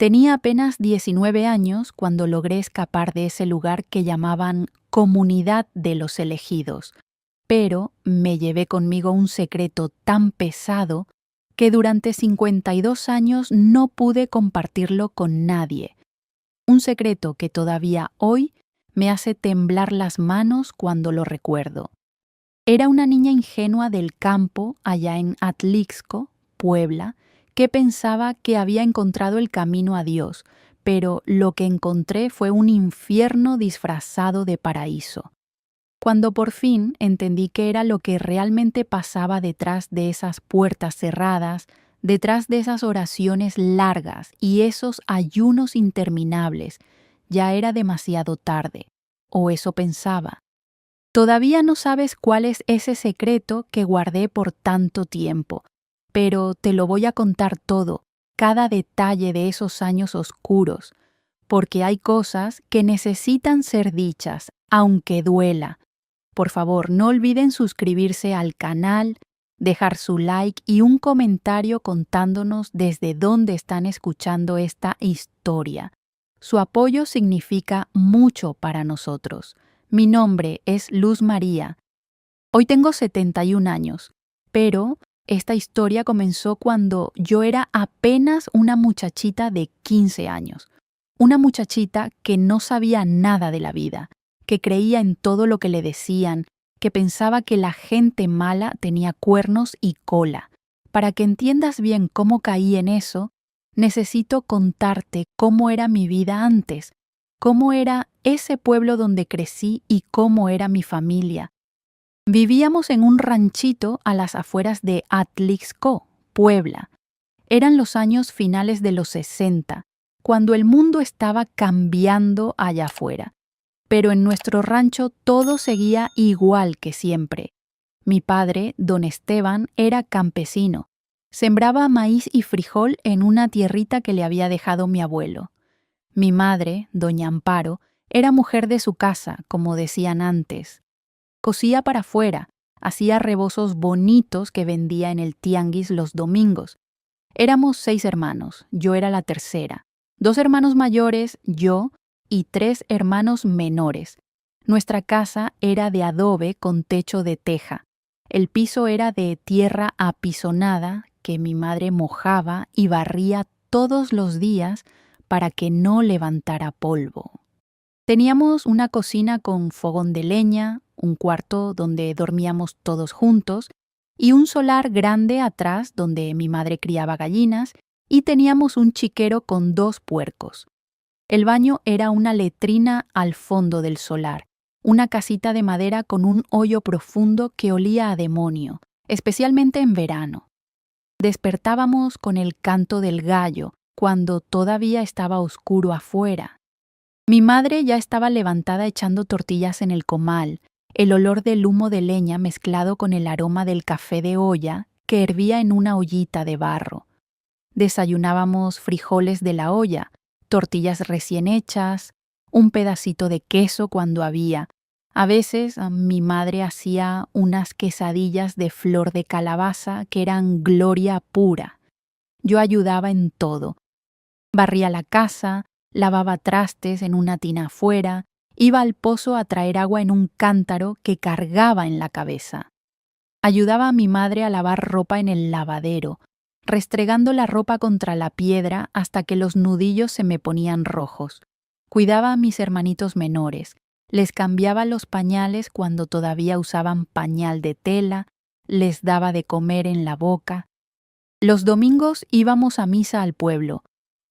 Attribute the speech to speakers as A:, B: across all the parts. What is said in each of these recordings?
A: Tenía apenas 19 años cuando logré escapar de ese lugar que llamaban Comunidad de los Elegidos, pero me llevé conmigo un secreto tan pesado que durante 52 años no pude compartirlo con nadie. Un secreto que todavía hoy me hace temblar las manos cuando lo recuerdo. Era una niña ingenua del campo allá en Atlixco, Puebla, que pensaba que había encontrado el camino a Dios, pero lo que encontré fue un infierno disfrazado de paraíso. Cuando por fin entendí qué era lo que realmente pasaba detrás de esas puertas cerradas, detrás de esas oraciones largas y esos ayunos interminables, ya era demasiado tarde, o eso pensaba. Todavía no sabes cuál es ese secreto que guardé por tanto tiempo, pero te lo voy a contar todo, cada detalle de esos años oscuros, porque hay cosas que necesitan ser dichas, aunque duela. Por favor, no olviden suscribirse al canal, dejar su like y un comentario contándonos desde dónde están escuchando esta historia. Su apoyo significa mucho para nosotros. Mi nombre es Luz María. Hoy tengo 71 años, pero esta historia comenzó cuando yo era apenas una muchachita de 15 años. Una muchachita que no sabía nada de la vida, que creía en todo lo que le decían, que pensaba que la gente mala tenía cuernos y cola. Para que entiendas bien cómo caí en eso, necesito contarte cómo era mi vida antes, cómo era ese pueblo donde crecí y cómo era mi familia. Vivíamos en un ranchito a las afueras de Atlixco, Puebla. Eran los años finales de los 60, cuando el mundo estaba cambiando allá afuera. Pero en nuestro rancho todo seguía igual que siempre. Mi padre, don Esteban, era campesino. Sembraba maíz y frijol en una tierrita que le había dejado mi abuelo. Mi madre, doña Amparo, era mujer de su casa, como decían antes. Cosía para afuera, hacía rebozos bonitos que vendía en el tianguis los domingos. Éramos 6 hermanos, yo era la tercera. 2 hermanos mayores, yo, y 3 hermanos menores. Nuestra casa era de adobe con techo de teja. El piso era de tierra apisonada que mi madre mojaba y barría todos los días para que no levantara polvo. Teníamos una cocina con fogón de leña, un cuarto donde dormíamos todos juntos y un solar grande atrás donde mi madre criaba gallinas y teníamos un chiquero con 2 puercos. El baño era una letrina al fondo del solar, una casita de madera con un hoyo profundo que olía a demonio, especialmente en verano. Despertábamos con el canto del gallo cuando todavía estaba oscuro afuera. Mi madre ya estaba levantada echando tortillas en el comal, el olor del humo de leña mezclado con el aroma del café de olla que hervía en una ollita de barro. Desayunábamos frijoles de la olla, tortillas recién hechas, un pedacito de queso cuando había. A veces mi madre hacía unas quesadillas de flor de calabaza que eran gloria pura. Yo ayudaba en todo. Barría la casa, lavaba trastes en una tina afuera, iba al pozo a traer agua en un cántaro que cargaba en la cabeza. Ayudaba a mi madre a lavar ropa en el lavadero, restregando la ropa contra la piedra hasta que los nudillos se me ponían rojos. Cuidaba a mis hermanitos menores, les cambiaba los pañales cuando todavía usaban pañal de tela, les daba de comer en la boca. Los domingos íbamos a misa al pueblo.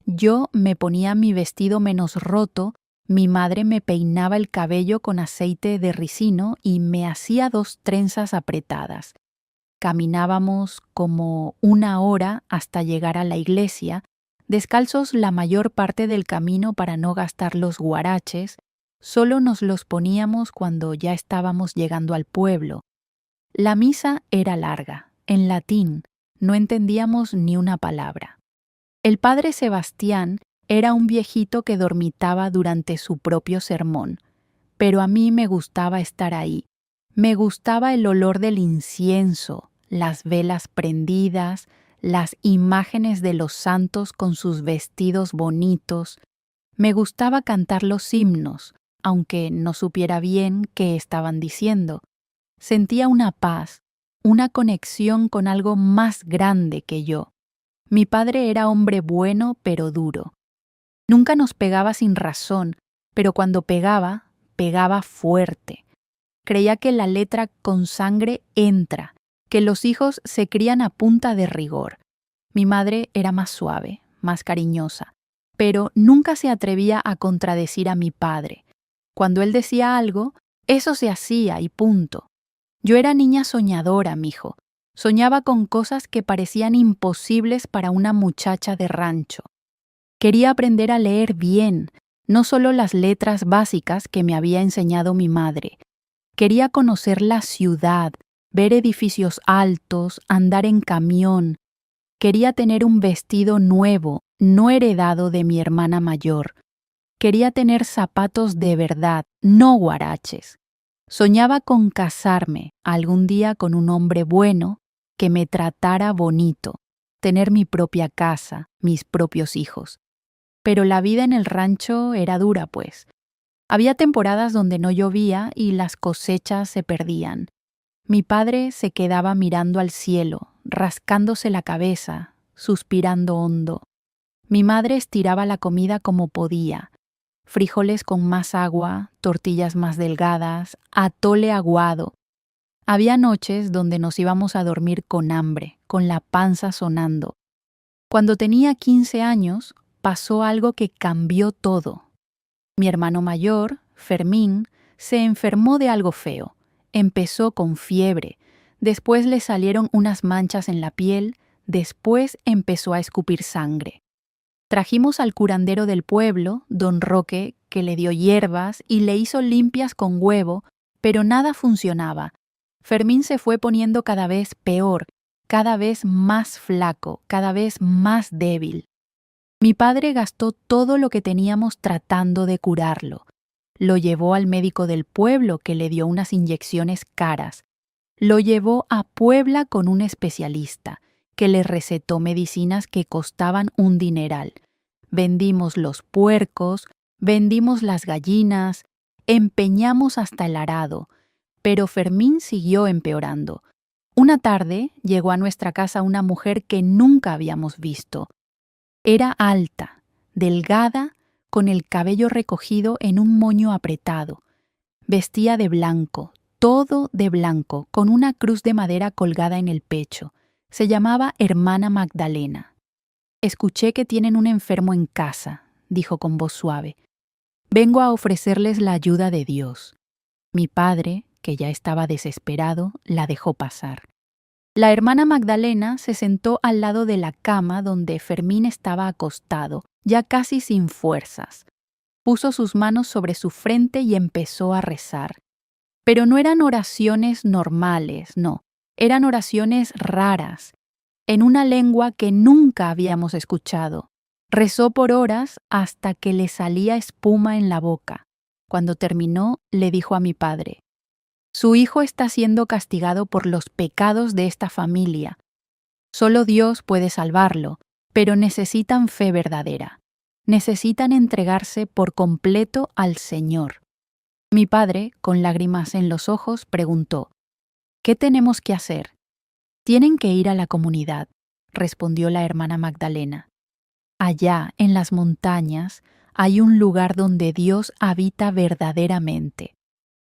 A: Yo me ponía mi vestido menos roto, mi madre me peinaba el cabello con aceite de ricino y me hacía 2 trenzas apretadas. Caminábamos como 1 hora hasta llegar a la iglesia, descalzos la mayor parte del camino para no gastar los guaraches, solo nos los poníamos cuando ya estábamos llegando al pueblo. La misa era larga, en latín, no entendíamos ni una palabra. El padre Sebastián era un viejito que dormitaba durante su propio sermón, pero a mí me gustaba estar ahí. Me gustaba el olor del incienso, las velas prendidas, las imágenes de los santos con sus vestidos bonitos. Me gustaba cantar los himnos, aunque no supiera bien qué estaban diciendo. Sentía una paz, una conexión con algo más grande que yo. Mi padre era hombre bueno pero duro. Nunca nos pegaba sin razón, pero cuando pegaba, pegaba fuerte. Creía que la letra con sangre entra, que los hijos se crían a punta de rigor. Mi madre era más suave, más cariñosa, pero nunca se atrevía a contradecir a mi padre. Cuando él decía algo, eso se hacía y punto. Yo era niña soñadora, mijo. Soñaba con cosas que parecían imposibles para una muchacha de rancho. Quería aprender a leer bien, no solo las letras básicas que me había enseñado mi madre. Quería conocer la ciudad, ver edificios altos, andar en camión. Quería tener un vestido nuevo, no heredado de mi hermana mayor. Quería tener zapatos de verdad, no guaraches. Soñaba con casarme algún día con un hombre bueno que me tratara bonito, tener mi propia casa, mis propios hijos. Pero la vida en el rancho era dura, pues. Había temporadas donde no llovía y las cosechas se perdían. Mi padre se quedaba mirando al cielo, rascándose la cabeza, suspirando hondo. Mi madre estiraba la comida como podía. Frijoles con más agua, tortillas más delgadas, atole aguado. Había noches donde nos íbamos a dormir con hambre, con la panza sonando. Cuando tenía 15 años, pasó algo que cambió todo. Mi hermano mayor, Fermín, se enfermó de algo feo. Empezó con fiebre, después le salieron unas manchas en la piel, después empezó a escupir sangre. Trajimos al curandero del pueblo, don Roque, que le dio hierbas y le hizo limpias con huevo, pero nada funcionaba. Fermín se fue poniendo cada vez peor, cada vez más flaco, cada vez más débil. Mi padre gastó todo lo que teníamos tratando de curarlo. Lo llevó al médico del pueblo, que le dio unas inyecciones caras. Lo llevó a Puebla con un especialista, que le recetó medicinas que costaban un dineral. Vendimos los puercos, vendimos las gallinas, empeñamos hasta el arado, pero Fermín siguió empeorando. Una tarde llegó a nuestra casa una mujer que nunca habíamos visto. Era alta, delgada, con el cabello recogido en un moño apretado. Vestía de blanco, todo de blanco, con una cruz de madera colgada en el pecho. Se llamaba Hermana Magdalena. «Escuché que tienen un enfermo en casa», dijo con voz suave. «Vengo a ofrecerles la ayuda de Dios». Mi padre, que ya estaba desesperado, la dejó pasar. La hermana Magdalena se sentó al lado de la cama donde Fermín estaba acostado, ya casi sin fuerzas. Puso sus manos sobre su frente y empezó a rezar. Pero no eran oraciones normales, no, eran oraciones raras, en una lengua que nunca habíamos escuchado. Rezó por horas hasta que le salía espuma en la boca. Cuando terminó, le dijo a mi padre: «Su hijo está siendo castigado por los pecados de esta familia. Solo Dios puede salvarlo, pero necesitan fe verdadera. Necesitan entregarse por completo al Señor». Mi padre, con lágrimas en los ojos, preguntó: «¿Qué tenemos que hacer?» «Tienen que ir a la comunidad», respondió la hermana Magdalena. «Allá, en las montañas, hay un lugar donde Dios habita verdaderamente.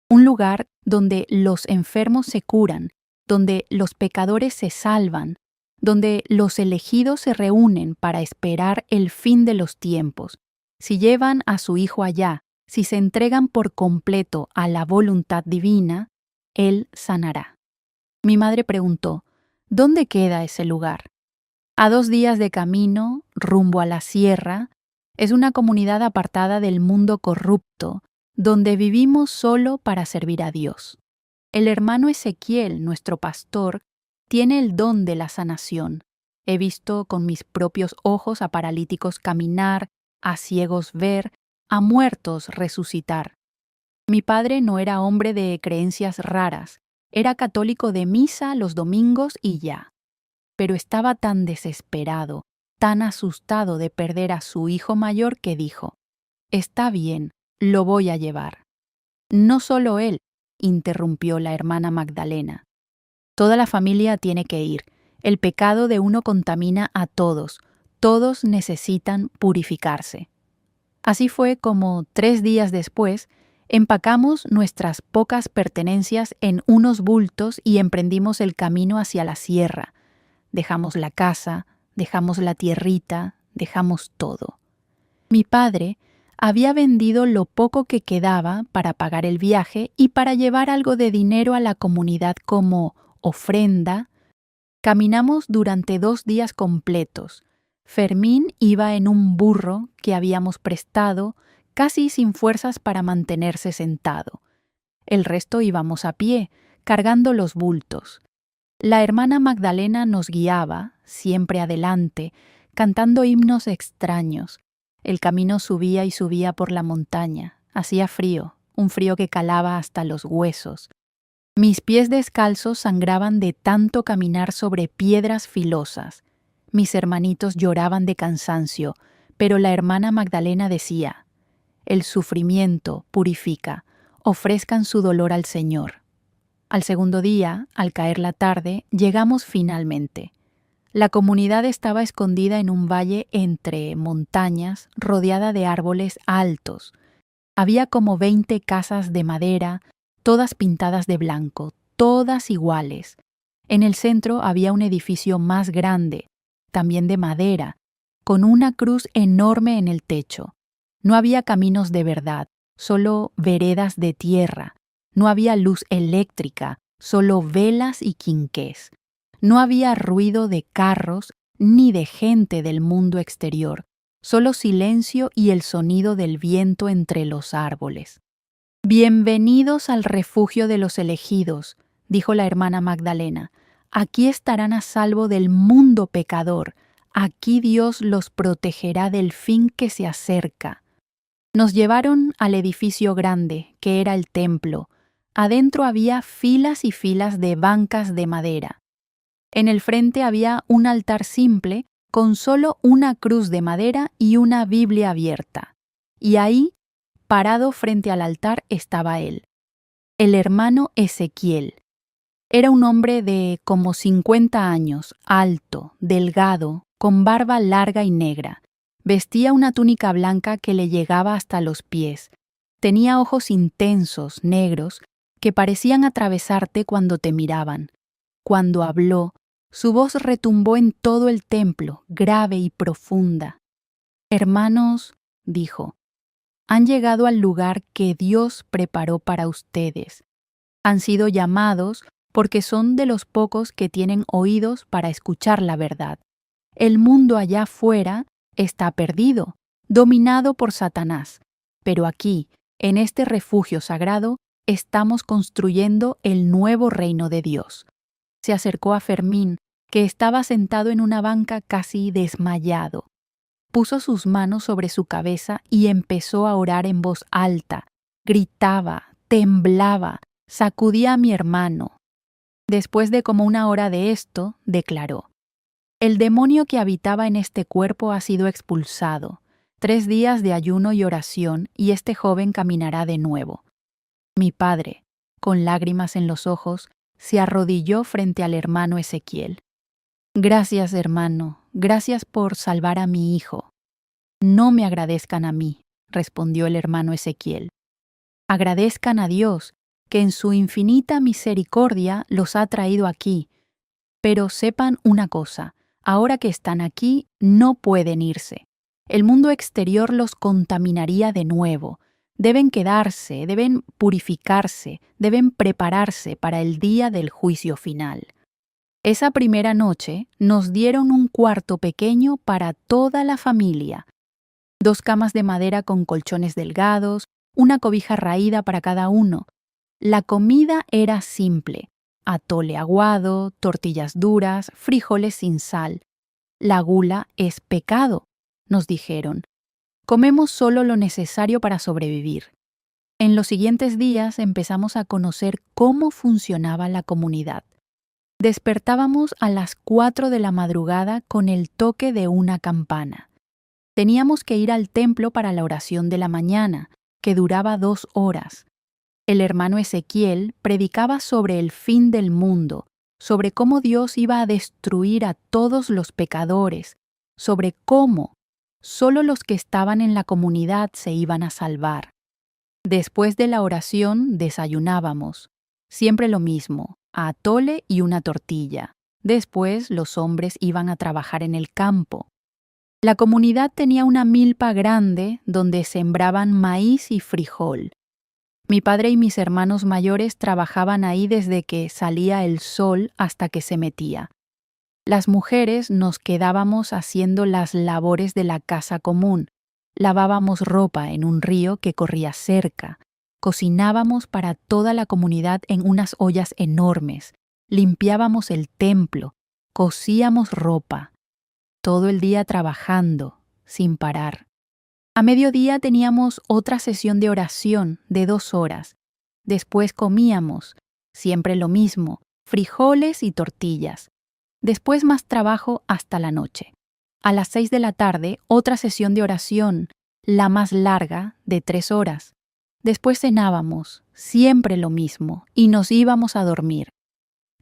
A: Un lugar donde los enfermos se curan, donde los pecadores se salvan, donde los elegidos se reúnen para esperar el fin de los tiempos. Si llevan a su hijo allá, si se entregan por completo a la voluntad divina, él sanará». Mi madre preguntó: «¿Dónde queda ese lugar?» «A 2 días de camino, rumbo a la sierra, es una comunidad apartada del mundo corrupto, donde vivimos solo para servir a Dios. El hermano Ezequiel, nuestro pastor, tiene el don de la sanación. He visto con mis propios ojos a paralíticos caminar, a ciegos ver, a muertos resucitar». Mi padre no era hombre de creencias raras, era católico de misa los domingos y ya. pero estaba tan desesperado, tan asustado de perder a su hijo mayor que dijo: «Está bien, lo voy a llevar». «No solo él», interrumpió la hermana Magdalena. «Toda la familia tiene que ir. El pecado de uno contamina a todos. Todos necesitan purificarse». Así fue como, 3 días después, empacamos nuestras pocas pertenencias en unos bultos y emprendimos el camino hacia la sierra. Dejamos la casa, dejamos la tierrita, dejamos todo. Mi padre había vendido lo poco que quedaba para pagar el viaje y para llevar algo de dinero a la comunidad como ofrenda. Caminamos durante 2 días completos. Fermín iba en un burro que habíamos prestado, casi sin fuerzas para mantenerse sentado. El resto íbamos a pie, cargando los bultos. La hermana Magdalena nos guiaba, siempre adelante, cantando himnos extraños. El camino subía y subía por la montaña. Hacía frío, un frío que calaba hasta los huesos. Mis pies descalzos sangraban de tanto caminar sobre piedras filosas. Mis hermanitos lloraban de cansancio, pero la hermana Magdalena decía: «El sufrimiento purifica, ofrezcan su dolor al Señor». Al segundo día, al caer la tarde, llegamos finalmente. La comunidad estaba escondida en un valle entre montañas, rodeada de árboles altos. Había como 20 casas de madera, todas pintadas de blanco, todas iguales. En el centro había un edificio más grande, también de madera, con una cruz enorme en el techo. No había caminos de verdad, solo veredas de tierra. No había luz eléctrica, solo velas y quinqués. No había ruido de carros ni de gente del mundo exterior, solo silencio y el sonido del viento entre los árboles. «Bienvenidos al refugio de los elegidos», dijo la hermana Magdalena. «Aquí estarán a salvo del mundo pecador. Aquí Dios los protegerá del fin que se acerca». Nos llevaron al edificio grande, que era el templo. Adentro había filas y filas de bancas de madera. En el frente había un altar simple, con solo una cruz de madera y una Biblia abierta. Y ahí, parado frente al altar, estaba él, el hermano Ezequiel. Era un hombre de como 50 años, alto, delgado, con barba larga y negra. Vestía una túnica blanca que le llegaba hasta los pies. Tenía ojos intensos, negros, que parecían atravesarte cuando te miraban. Cuando habló, su voz retumbó en todo el templo, grave y profunda. «Hermanos», dijo, «han llegado al lugar que Dios preparó para ustedes. Han sido llamados porque son de los pocos que tienen oídos para escuchar la verdad. El mundo allá afuera está perdido, dominado por Satanás, pero aquí, en este refugio sagrado, estamos construyendo el nuevo reino de Dios». Se acercó a Fermín, que estaba sentado en una banca casi desmayado. Puso sus manos sobre su cabeza y empezó a orar en voz alta. Gritaba, temblaba, sacudía a mi hermano. Después de como 1 hora de esto, declaró: «El demonio que habitaba en este cuerpo ha sido expulsado. 3 días de ayuno y oración y este joven caminará de nuevo». Mi padre, con lágrimas en los ojos, se arrodilló frente al hermano Ezequiel. «Gracias, hermano, gracias por salvar a mi hijo». «No me agradezcan a mí», respondió el hermano Ezequiel. «Agradezcan a Dios, que en su infinita misericordia los ha traído aquí. Pero sepan una cosa, ahora que están aquí, no pueden irse. El mundo exterior los contaminaría de nuevo. Deben quedarse, deben purificarse, deben prepararse para el día del juicio final». Esa primera noche nos dieron un cuarto pequeño para toda la familia. 2 camas de madera con colchones delgados, una cobija raída para cada uno. La comida era simple: atole aguado, tortillas duras, frijoles sin sal. «La gula es pecado», nos dijeron. «Comemos solo lo necesario para sobrevivir». En los siguientes días empezamos a conocer cómo funcionaba la comunidad. Despertábamos a las 4 de la madrugada con el toque de una campana. Teníamos que ir al templo para la oración de la mañana, que duraba 2 horas. El hermano Ezequiel predicaba sobre el fin del mundo, sobre cómo Dios iba a destruir a todos los pecadores, sobre cómo solo los que estaban en la comunidad se iban a salvar. Después de la oración desayunábamos, siempre lo mismo, atole y una tortilla. Después los hombres iban a trabajar en el campo. La comunidad tenía una milpa grande donde sembraban maíz y frijol. Mi padre y mis hermanos mayores trabajaban ahí desde que salía el sol hasta que se metía. Las mujeres nos quedábamos haciendo las labores de la casa común. Lavábamos ropa en un río que corría cerca. Cocinábamos para toda la comunidad en unas ollas enormes. Limpiábamos el templo. Cosíamos ropa. Todo el día trabajando, sin parar. A mediodía teníamos otra sesión de oración de 2 horas. Después comíamos, siempre lo mismo, frijoles y tortillas. Después más trabajo hasta la noche. A las 6 de la tarde, otra sesión de oración, la más larga, de 3 horas. Después cenábamos, siempre lo mismo, y nos íbamos a dormir.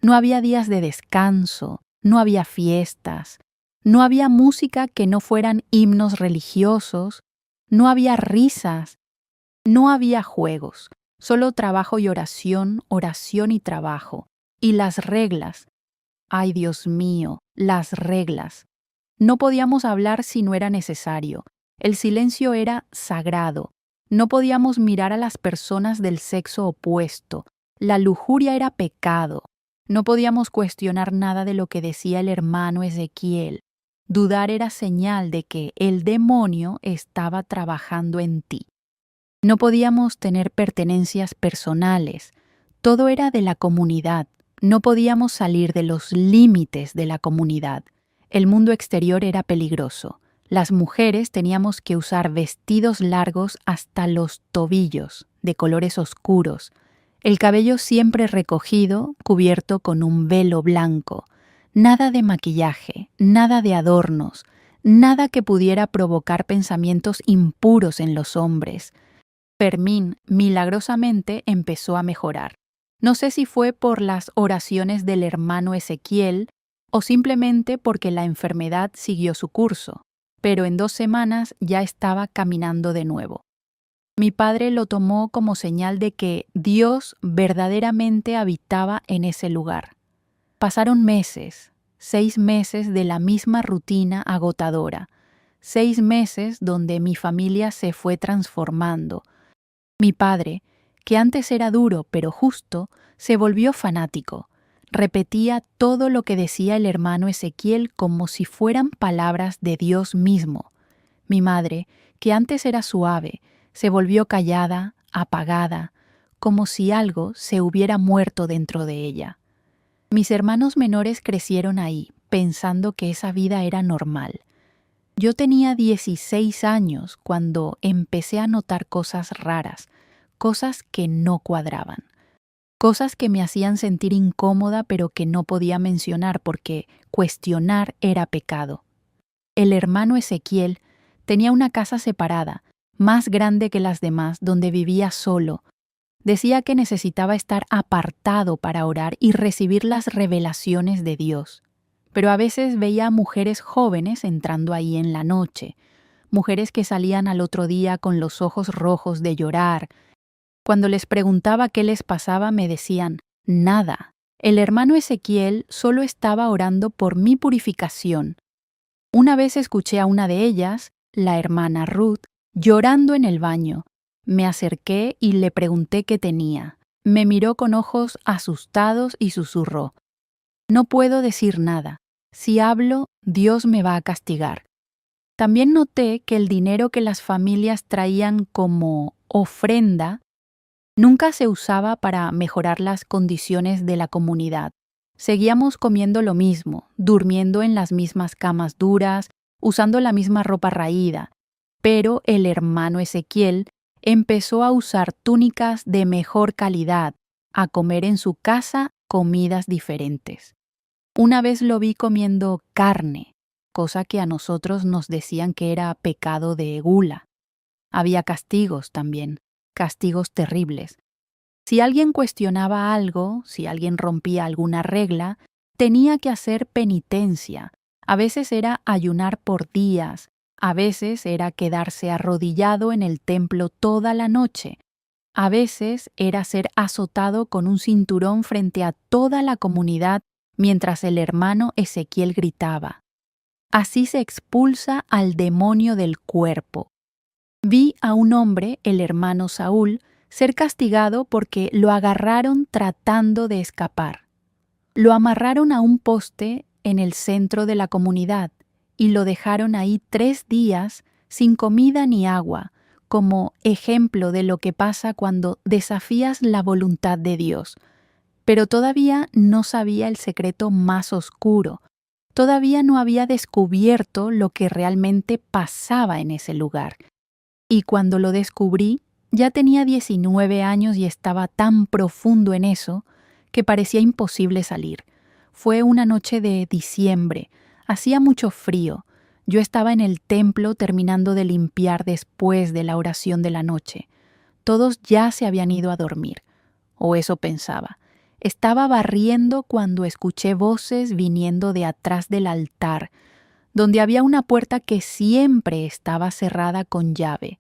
A: No había días de descanso, no había fiestas, no había música que no fueran himnos religiosos, no había risas, no había juegos, solo trabajo y oración, oración y trabajo. Y las reglas. Ay, Dios mío, las reglas. No podíamos hablar si no era necesario. El silencio era sagrado. No podíamos mirar a las personas del sexo opuesto. La lujuria era pecado. No podíamos cuestionar nada de lo que decía el hermano Ezequiel. Dudar era señal de que el demonio estaba trabajando en ti. No podíamos tener pertenencias personales. Todo era de la comunidad. No podíamos salir de los límites de la comunidad. El mundo exterior era peligroso. Las mujeres teníamos que usar vestidos largos hasta los tobillos, de colores oscuros. El cabello siempre recogido, cubierto con un velo blanco. Nada de maquillaje, nada de adornos, nada que pudiera provocar pensamientos impuros en los hombres. Fermín milagrosamente empezó a mejorar. No sé si fue por las oraciones del hermano Ezequiel o simplemente porque la enfermedad siguió su curso, pero en 2 semanas ya estaba caminando de nuevo. Mi padre lo tomó como señal de que Dios verdaderamente habitaba en ese lugar. Pasaron meses, 6 meses de la misma rutina agotadora, 6 meses donde mi familia se fue transformando. Mi padre, que antes era duro pero justo, se volvió fanático. Repetía todo lo que decía el hermano Ezequiel como si fueran palabras de Dios mismo. Mi madre, que antes era suave, se volvió callada, apagada, como si algo se hubiera muerto dentro de ella. Mis hermanos menores crecieron ahí, pensando que esa vida era normal. Yo tenía 16 años cuando empecé a notar cosas raras, cosas que no cuadraban, cosas que me hacían sentir incómoda pero que no podía mencionar porque cuestionar era pecado. El hermano Ezequiel tenía una casa separada, más grande que las demás, donde vivía solo. Decía que necesitaba estar apartado para orar y recibir las revelaciones de Dios. Pero a veces veía a mujeres jóvenes entrando ahí en la noche, mujeres que salían al otro día con los ojos rojos de llorar. Cuando les preguntaba qué les pasaba, me decían, nada. El hermano Ezequiel solo estaba orando por mi purificación. Una vez escuché a una de ellas, la hermana Ruth, llorando en el baño. Me acerqué y le pregunté qué tenía. Me miró con ojos asustados y susurró, no puedo decir nada. Si hablo, Dios me va a castigar. También noté que el dinero que las familias traían como ofrenda nunca se usaba para mejorar las condiciones de la comunidad. Seguíamos comiendo lo mismo, durmiendo en las mismas camas duras, usando la misma ropa raída. Pero el hermano Ezequiel empezó a usar túnicas de mejor calidad, a comer en su casa comidas diferentes. Una vez lo vi comiendo carne, cosa que a nosotros nos decían que era pecado de gula. Había castigos también, castigos terribles. Si alguien cuestionaba algo, si alguien rompía alguna regla, tenía que hacer penitencia. A veces era ayunar por días, a veces era quedarse arrodillado en el templo toda la noche, a veces era ser azotado con un cinturón frente a toda la comunidad mientras el hermano Ezequiel gritaba. Así se expulsa al demonio del cuerpo. Vi a un hombre, el hermano Saúl, ser castigado porque lo agarraron tratando de escapar. Lo amarraron a un poste en el centro de la comunidad y lo dejaron ahí 3 días sin comida ni agua, como ejemplo de lo que pasa cuando desafías la voluntad de Dios. Pero todavía no sabía el secreto más oscuro. Todavía no había descubierto lo que realmente pasaba en ese lugar. Y cuando lo descubrí, ya tenía 19 años y estaba tan profundo en eso que parecía imposible salir. Fue una noche de diciembre, hacía mucho frío. Yo estaba en el templo terminando de limpiar después de la oración de la noche. Todos ya se habían ido a dormir, o eso pensaba. Estaba barriendo cuando escuché voces viniendo de atrás del altar, donde había una puerta que siempre estaba cerrada con llave.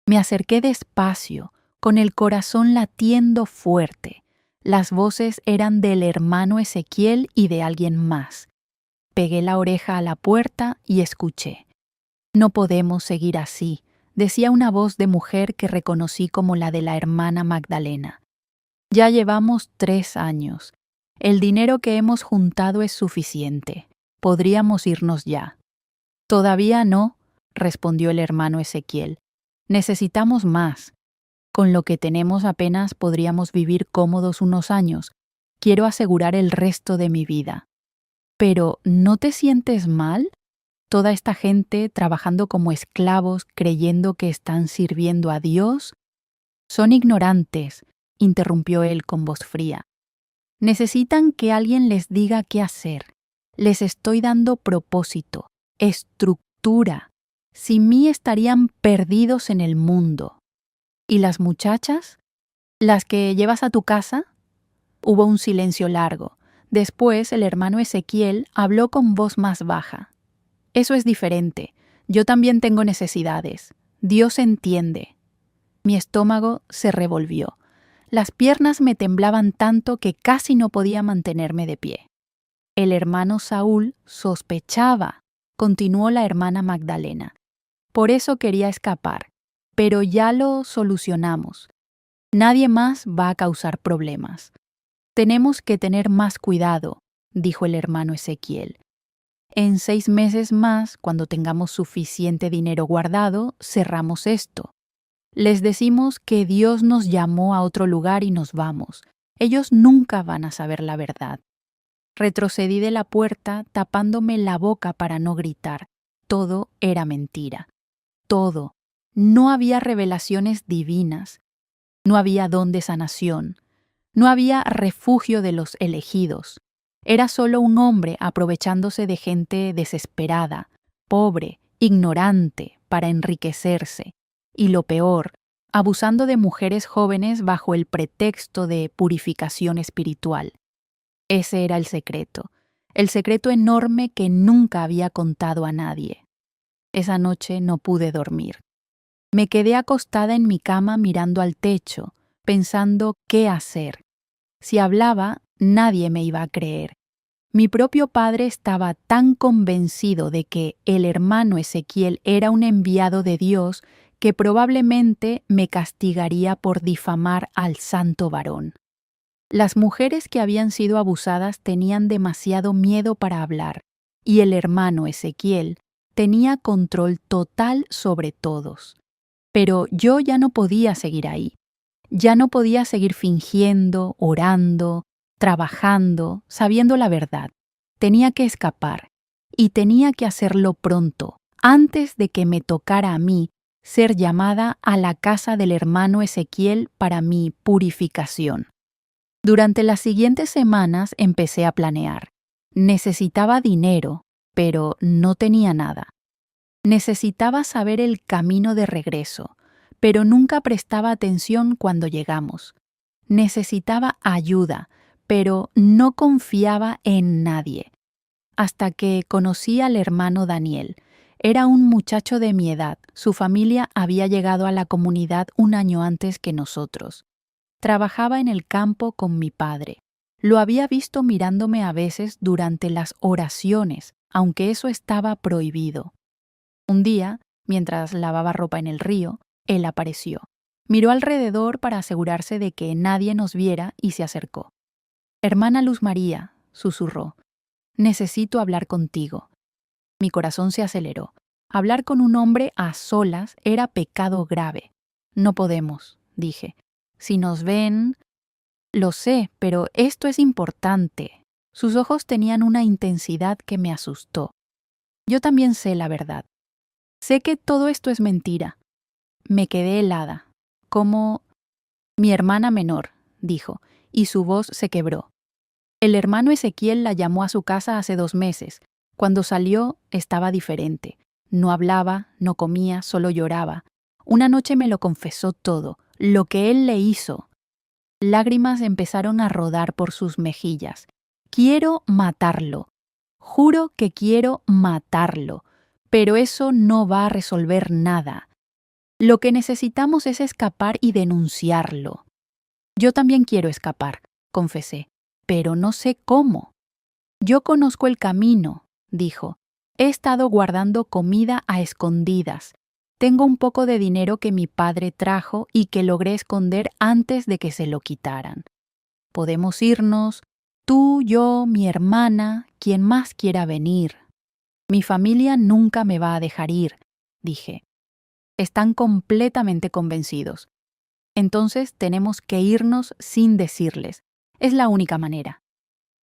A: Me acerqué despacio, con el corazón latiendo fuerte. Las voces eran del hermano Ezequiel y de alguien más. Pegué la oreja a la puerta y escuché. No podemos seguir así, decía una voz de mujer que reconocí como la de la hermana Magdalena. Ya llevamos 3 años. El dinero que hemos juntado es suficiente. Podríamos irnos ya. Todavía no, respondió el hermano Ezequiel. Necesitamos más. Con lo que tenemos apenas podríamos vivir cómodos unos años. Quiero asegurar el resto de mi vida. Pero, ¿no te sientes mal? Toda esta gente trabajando como esclavos creyendo que están sirviendo a Dios. Son ignorantes, interrumpió él con voz fría. Necesitan que alguien les diga qué hacer. Les estoy dando propósito, estructura. Sin mí estarían perdidos en el mundo. ¿Y las muchachas? ¿Las que llevas a tu casa? Hubo un silencio largo. Después el hermano Ezequiel habló con voz más baja. Eso es diferente. Yo también tengo necesidades. Dios entiende. Mi estómago se revolvió. Las piernas me temblaban tanto que casi no podía mantenerme de pie. El hermano Saúl sospechaba, continuó la hermana Magdalena. Por eso quería escapar, pero ya lo solucionamos. Nadie más va a causar problemas. Tenemos que tener más cuidado, dijo el hermano Ezequiel. En 6 meses más, cuando tengamos suficiente dinero guardado, cerramos esto. Les decimos que Dios nos llamó a otro lugar y nos vamos. Ellos nunca van a saber la verdad. Retrocedí de la puerta tapándome la boca para no gritar. Todo era mentira. Todo. No había revelaciones divinas. No había don de sanación. No había refugio de los elegidos. Era solo un hombre aprovechándose de gente desesperada, pobre, ignorante, para enriquecerse. Y lo peor, abusando de mujeres jóvenes bajo el pretexto de purificación espiritual. Ese era el secreto enorme que nunca había contado a nadie. Esa noche no pude dormir. Me quedé acostada en mi cama mirando al techo, pensando qué hacer. Si hablaba, nadie me iba a creer. Mi propio padre estaba tan convencido de que el hermano Ezequiel era un enviado de Dios que probablemente me castigaría por difamar al santo varón. Las mujeres que habían sido abusadas tenían demasiado miedo para hablar, y el hermano Ezequiel tenía control total sobre todos. Pero yo ya no podía seguir ahí. Ya no podía seguir fingiendo, orando, trabajando, sabiendo la verdad. Tenía que escapar, y tenía que hacerlo pronto, antes de que me tocara a mí ser llamada a la casa del hermano Ezequiel para mi purificación. Durante las siguientes semanas empecé a planear. Necesitaba dinero, pero no tenía nada. Necesitaba saber el camino de regreso, pero nunca prestaba atención cuando llegamos. Necesitaba ayuda, pero no confiaba en nadie. Hasta que conocí al hermano Daniel. Era un muchacho de mi edad. Su familia había llegado a la comunidad un año antes que nosotros. Trabajaba en el campo con mi padre. Lo había visto mirándome a veces durante las oraciones, aunque eso estaba prohibido. Un día, mientras lavaba ropa en el río, él apareció. Miró alrededor para asegurarse de que nadie nos viera y se acercó. «Hermana Luz María», susurró, «necesito hablar contigo». Mi corazón se aceleró. Hablar con un hombre a solas era pecado grave. «No podemos», dije. «Si nos ven...» «Lo sé, pero esto es importante». Sus ojos tenían una intensidad que me asustó. «Yo también sé la verdad. Sé que todo esto es mentira». Me quedé helada. «Como...» «Mi hermana menor», dijo, y su voz se quebró. «El hermano Ezequiel la llamó a su casa hace 2 meses. Cuando salió, estaba diferente. No hablaba, no comía, solo lloraba. Una noche me lo confesó todo, lo que él le hizo». Lágrimas empezaron a rodar por sus mejillas. «Quiero matarlo. Juro que quiero matarlo. Pero eso no va a resolver nada. Lo que necesitamos es escapar y denunciarlo». «Yo también quiero escapar», confesé, «pero no sé cómo». «Yo conozco el camino», dijo. «He estado guardando comida a escondidas. Tengo un poco de dinero que mi padre trajo y que logré esconder antes de que se lo quitaran. Podemos irnos, tú, yo, mi hermana, quien más quiera venir. Mi familia nunca me va a dejar ir», dije. «Están completamente convencidos. Entonces tenemos que irnos sin decirles. Es la única manera».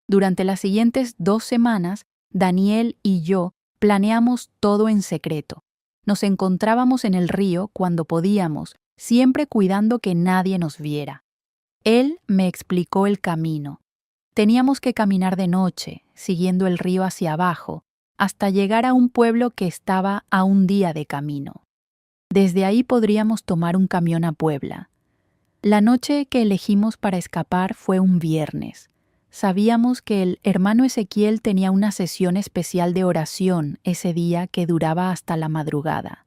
A: Durante las siguientes 2 semanas, Daniel y yo planeamos todo en secreto. Nos encontrábamos en el río cuando podíamos, siempre cuidando que nadie nos viera. Él me explicó el camino. Teníamos que caminar de noche, siguiendo el río hacia abajo, hasta llegar a un pueblo que estaba a un día de camino. Desde ahí podríamos tomar un camión a Puebla. La noche que elegimos para escapar fue un viernes. Sabíamos que el hermano Ezequiel tenía una sesión especial de oración ese día que duraba hasta la madrugada.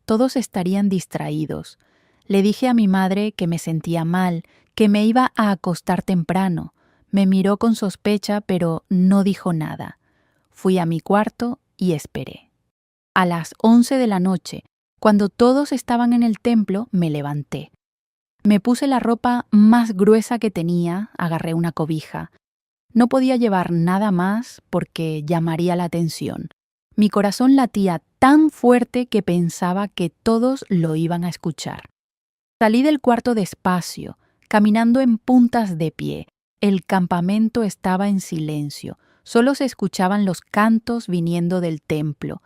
A: Todos estarían distraídos. Le dije a mi madre que me sentía mal, que me iba a acostar temprano. Me miró con sospecha, pero no dijo nada. Fui a mi cuarto y esperé. A las 11 de la noche, cuando todos estaban en el templo, me levanté. Me puse la ropa más gruesa que tenía, agarré una cobija. No podía llevar nada más porque llamaría la atención. Mi corazón latía tan fuerte que pensaba que todos lo iban a escuchar. Salí del cuarto despacio, caminando en puntas de pie. El campamento estaba en silencio. Solo se escuchaban los cantos viniendo del templo.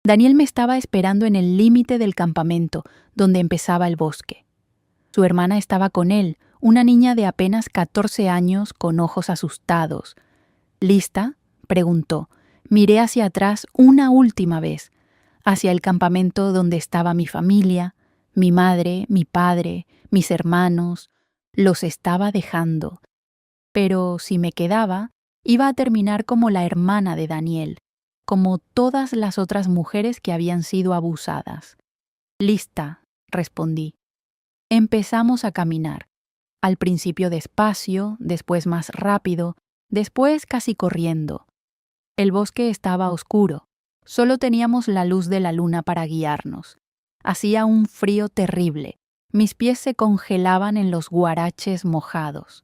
A: Daniel me estaba esperando en el límite del campamento, donde empezaba el bosque. Su hermana estaba con él, una niña de apenas 14 años con ojos asustados. «¿Lista?», preguntó. Miré hacia atrás una última vez, hacia el campamento donde estaba mi familia, mi madre, mi padre, mis hermanos. Los estaba dejando. Pero si me quedaba, iba a terminar como la hermana de Daniel, como todas las otras mujeres que habían sido abusadas. «Lista», respondí. Empezamos a caminar, al principio despacio, después más rápido, después casi corriendo. El bosque estaba oscuro, solo teníamos la luz de la luna para guiarnos. Hacía un frío terrible, mis pies se congelaban en los guaraches mojados.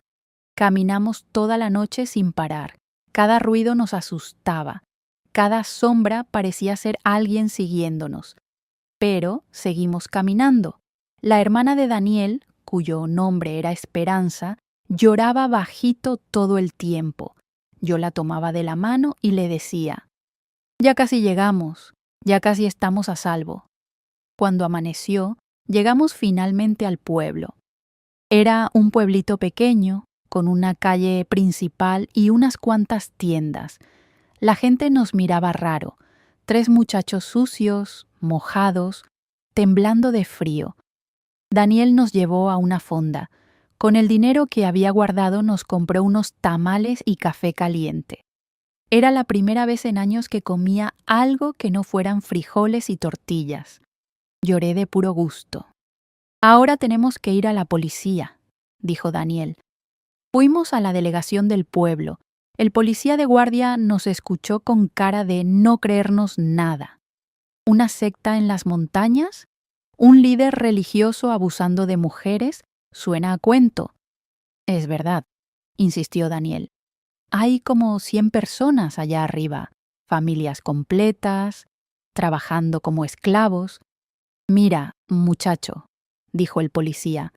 A: Caminamos toda la noche sin parar, cada ruido nos asustaba, cada sombra parecía ser alguien siguiéndonos. Pero seguimos caminando. La hermana de Daniel, cuyo nombre era Esperanza, lloraba bajito todo el tiempo. Yo la tomaba de la mano y le decía: «Ya casi llegamos, ya casi estamos a salvo». Cuando amaneció, llegamos finalmente al pueblo. Era un pueblito pequeño, con una calle principal y unas cuantas tiendas. La gente nos miraba raro. 3 muchachos sucios, mojados, temblando de frío. Daniel nos llevó a una fonda. Con el dinero que había guardado nos compró unos tamales y café caliente. Era la primera vez en años que comía algo que no fueran frijoles y tortillas. Lloré de puro gusto. Ahora tenemos que ir a la policía, dijo Daniel. Fuimos a la delegación del pueblo. El policía de guardia nos escuchó con cara de no creernos nada. ¿Una secta en las montañas? ¿Un líder religioso abusando de mujeres? Suena a cuento. Es verdad, insistió Daniel. Hay como 100 personas allá arriba, familias completas, trabajando como esclavos. Mira, muchacho, dijo el policía,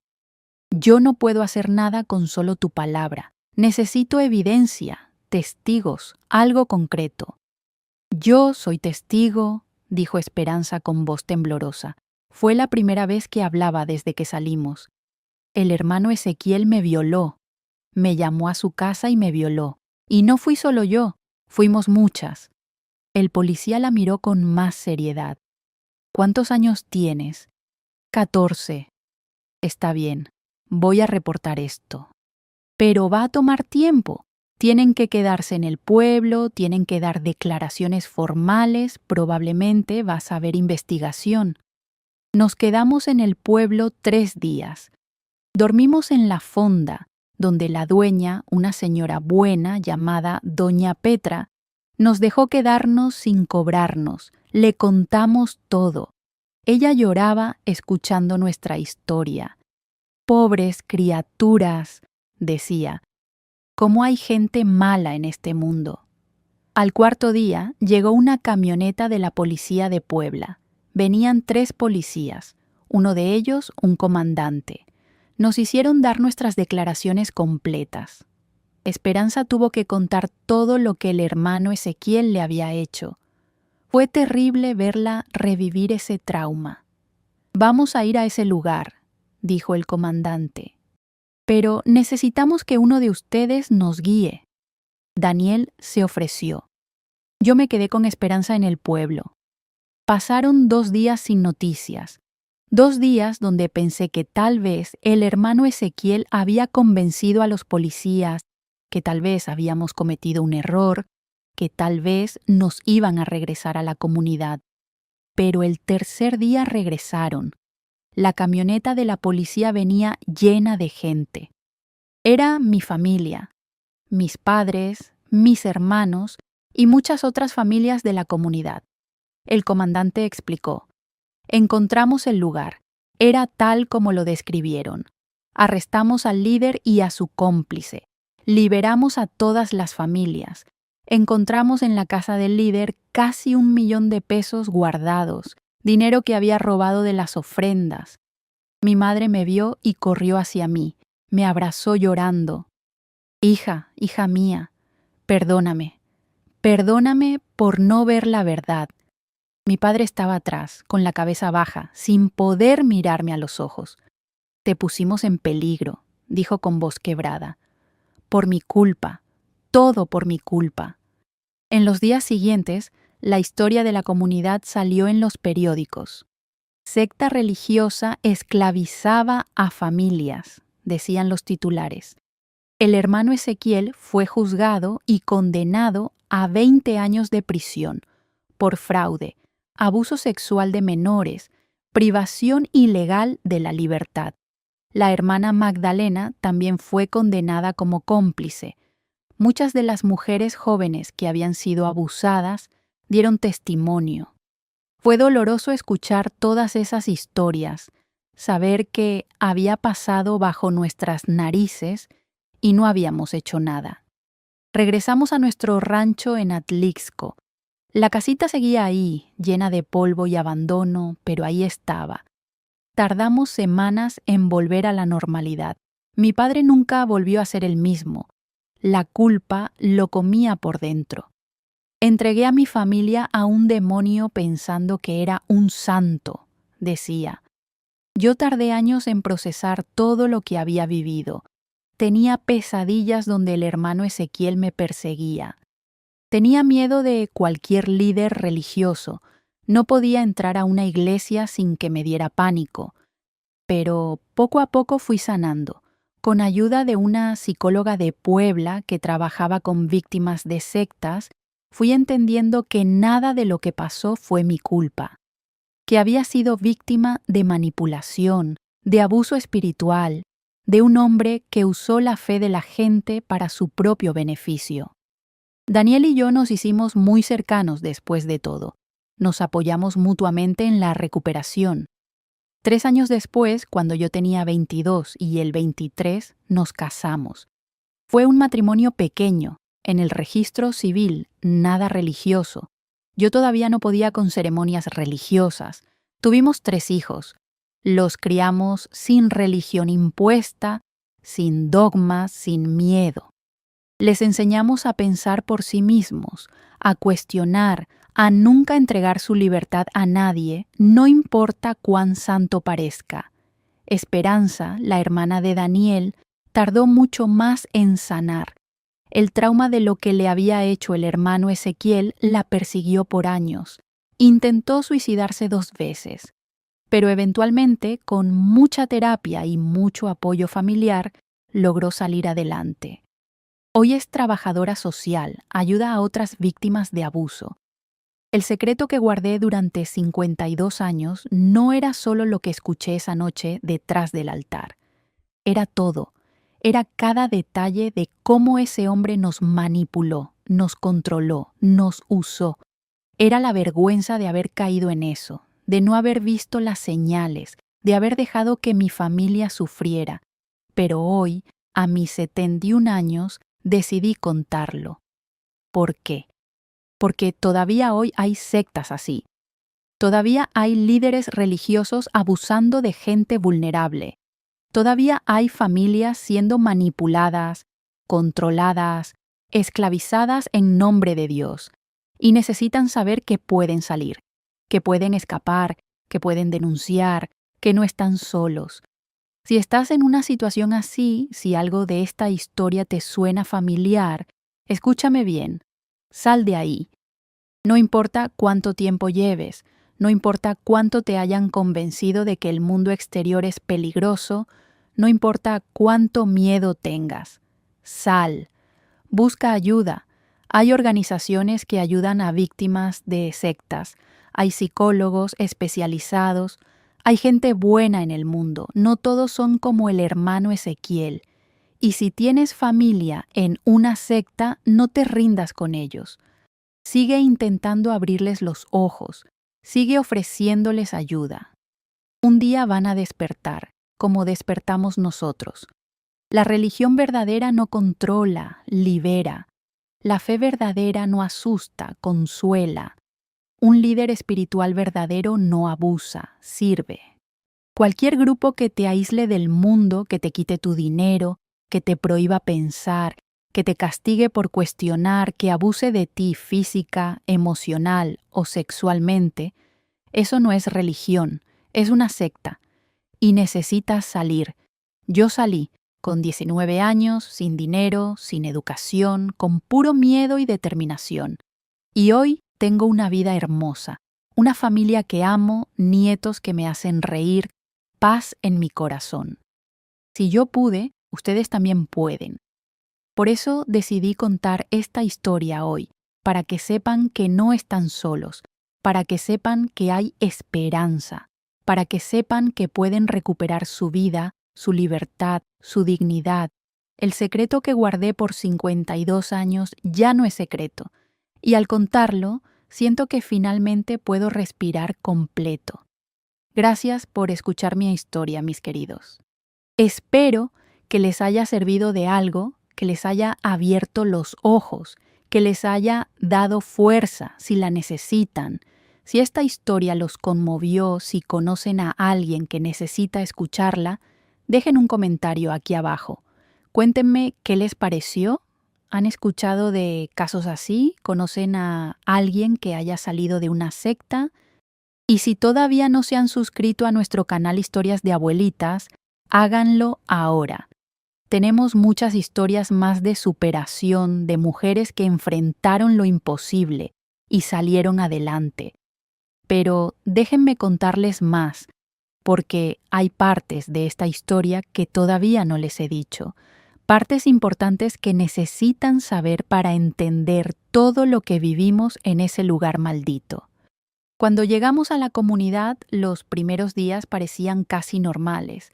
A: yo no puedo hacer nada con solo tu palabra. Necesito evidencia, testigos, algo concreto. Yo soy testigo, dijo Esperanza con voz temblorosa. Fue la primera vez que hablaba desde que salimos. El hermano Ezequiel me violó. Me llamó a su casa y me violó. Y no fui solo yo, fuimos muchas. El policía la miró con más seriedad. ¿Cuántos años tienes? 14. Está bien, voy a reportar esto. Pero va a tomar tiempo. Tienen que quedarse en el pueblo, tienen que dar declaraciones formales, probablemente vas a haber investigación. Nos quedamos en el pueblo 3 días. Dormimos en la fonda, donde la dueña, una señora buena llamada Doña Petra, nos dejó quedarnos sin cobrarnos. Le contamos todo. Ella lloraba escuchando nuestra historia. Pobres criaturas, decía, cómo hay gente mala en este mundo. Al 4.º día llegó una camioneta de la policía de Puebla. Venían 3 policías, uno de ellos un comandante. Nos hicieron dar nuestras declaraciones completas. Esperanza tuvo que contar todo lo que el hermano Ezequiel le había hecho. Fue terrible verla revivir ese trauma. Vamos a ir a ese lugar, dijo el comandante. Pero necesitamos que uno de ustedes nos guíe. Daniel se ofreció. Yo me quedé con Esperanza en el pueblo. Pasaron 2 días sin noticias. 2 días donde pensé que tal vez el hermano Ezequiel había convencido a los policías, que tal vez habíamos cometido un error, que tal vez nos iban a regresar a la comunidad. Pero el 3.er día regresaron. La camioneta de la policía venía llena de gente. Era mi familia, mis padres, mis hermanos y muchas otras familias de la comunidad. El comandante explicó. Encontramos el lugar. Era tal como lo describieron. Arrestamos al líder y a su cómplice. Liberamos a todas las familias. Encontramos en la casa del líder casi 1 millón de pesos guardados, dinero que había robado de las ofrendas. Mi madre me vio y corrió hacia mí. Me abrazó llorando. Hija mía, perdóname. Perdóname por no ver la verdad. Mi padre estaba atrás, con la cabeza baja, sin poder mirarme a los ojos. Te pusimos en peligro, dijo con voz quebrada. Por mi culpa, todo por mi culpa. En los días siguientes, la historia de la comunidad salió en los periódicos. Secta religiosa esclavizaba a familias, decían los titulares. El hermano Ezequiel fue juzgado y condenado a 20 años de prisión por fraude, abuso sexual de menores, privación ilegal de la libertad. La hermana Magdalena también fue condenada como cómplice. Muchas de las mujeres jóvenes que habían sido abusadas dieron testimonio. Fue doloroso escuchar todas esas historias, saber que había pasado bajo nuestras narices y no habíamos hecho nada. Regresamos a nuestro rancho en Atlixco. La casita seguía ahí, llena de polvo y abandono, pero ahí estaba. Tardamos semanas en volver a la normalidad. Mi padre nunca volvió a ser el mismo. La culpa lo comía por dentro. Entregué a mi familia a un demonio pensando que era un santo, decía. Yo tardé años en procesar todo lo que había vivido. tenía pesadillas donde el hermano Ezequiel me perseguía. Tenía miedo de cualquier líder religioso. No podía entrar a una iglesia sin que me diera pánico. Pero poco a poco fui sanando, con ayuda de una psicóloga de Puebla que trabajaba con víctimas de sectas. Fui entendiendo que nada de lo que pasó fue mi culpa, que había sido víctima de manipulación, de abuso espiritual, de un hombre que usó la fe de la gente para su propio beneficio. Daniel y yo nos hicimos muy cercanos después de todo. Nos apoyamos mutuamente en la recuperación. 3 años después, cuando yo tenía 22 y él 23, nos casamos. Fue un matrimonio pequeño, en el registro civil, nada religioso. Yo todavía no podía con ceremonias religiosas. Tuvimos 3 hijos. Los criamos sin religión impuesta, sin dogmas, sin miedo. Les enseñamos a pensar por sí mismos, a cuestionar, a nunca entregar su libertad a nadie, no importa cuán santo parezca. Esperanza, la hermana de Daniel, tardó mucho más en sanar. El trauma de lo que le había hecho el hermano Ezequiel la persiguió por años. Intentó suicidarse 2 veces, pero eventualmente, con mucha terapia y mucho apoyo familiar, logró salir adelante. Hoy es trabajadora social, ayuda a otras víctimas de abuso. El secreto que guardé durante 52 años no era solo lo que escuché esa noche detrás del altar. Era todo. Era cada detalle de cómo ese hombre nos manipuló, nos controló, nos usó. Era la vergüenza de haber caído en eso, de no haber visto las señales, de haber dejado que mi familia sufriera. Pero hoy, a mis 71 años, decidí contarlo. ¿Por qué? Porque todavía hoy hay sectas así. Todavía hay líderes religiosos abusando de gente vulnerable. Todavía hay familias siendo manipuladas, controladas, esclavizadas en nombre de Dios. Y necesitan saber que pueden salir, que pueden escapar, que pueden denunciar, que no están solos. Si estás en una situación así, si algo de esta historia te suena familiar, escúchame bien. Sal de ahí. No importa cuánto tiempo lleves, no importa cuánto te hayan convencido de que el mundo exterior es peligroso, no importa cuánto miedo tengas. Sal. Busca ayuda. Hay organizaciones que ayudan a víctimas de sectas. Hay psicólogos especializados. Hay gente buena en el mundo. No todos son como el hermano Ezequiel. Y si tienes familia en una secta, no te rindas con ellos. Sigue intentando abrirles los ojos. Sigue ofreciéndoles ayuda. Un día van a despertar, como despertamos nosotros. La religión verdadera no controla, libera. La fe verdadera no asusta, consuela. Un líder espiritual verdadero no abusa, sirve. Cualquier grupo que te aísle del mundo, que te quite tu dinero, que te prohíba pensar, que te castigue por cuestionar, que abuse de ti física, emocional o sexualmente, eso no es religión, es una secta. Y necesitas salir. Yo salí, con 19 años, sin dinero, sin educación, con puro miedo y determinación. Y hoy tengo una vida hermosa, una familia que amo, nietos que me hacen reír, paz en mi corazón. Si yo pude, ustedes también pueden. Por eso decidí contar esta historia hoy, para que sepan que no están solos, para que sepan que hay esperanza, para que sepan que pueden recuperar su vida, su libertad, su dignidad. El secreto que guardé por 52 años ya no es secreto, y al contarlo, siento que finalmente puedo respirar completo. Gracias por escuchar mi historia, mis queridos. Espero que les haya servido de algo, que les haya abierto los ojos, que les haya dado fuerza si la necesitan. Si esta historia los conmovió, si conocen a alguien que necesita escucharla, dejen un comentario aquí abajo. Cuéntenme qué les pareció. ¿Han escuchado de casos así? ¿Conocen a alguien que haya salido de una secta? Y si todavía no se han suscrito a nuestro canal Historias de Abuelitas, háganlo ahora. Tenemos muchas historias más de superación, de mujeres que enfrentaron lo imposible y salieron adelante. Pero déjenme contarles más, porque hay partes de esta historia que todavía no les he dicho, partes importantes que necesitan saber para entender todo lo que vivimos en ese lugar maldito. Cuando llegamos a la comunidad, los primeros días parecían casi normales.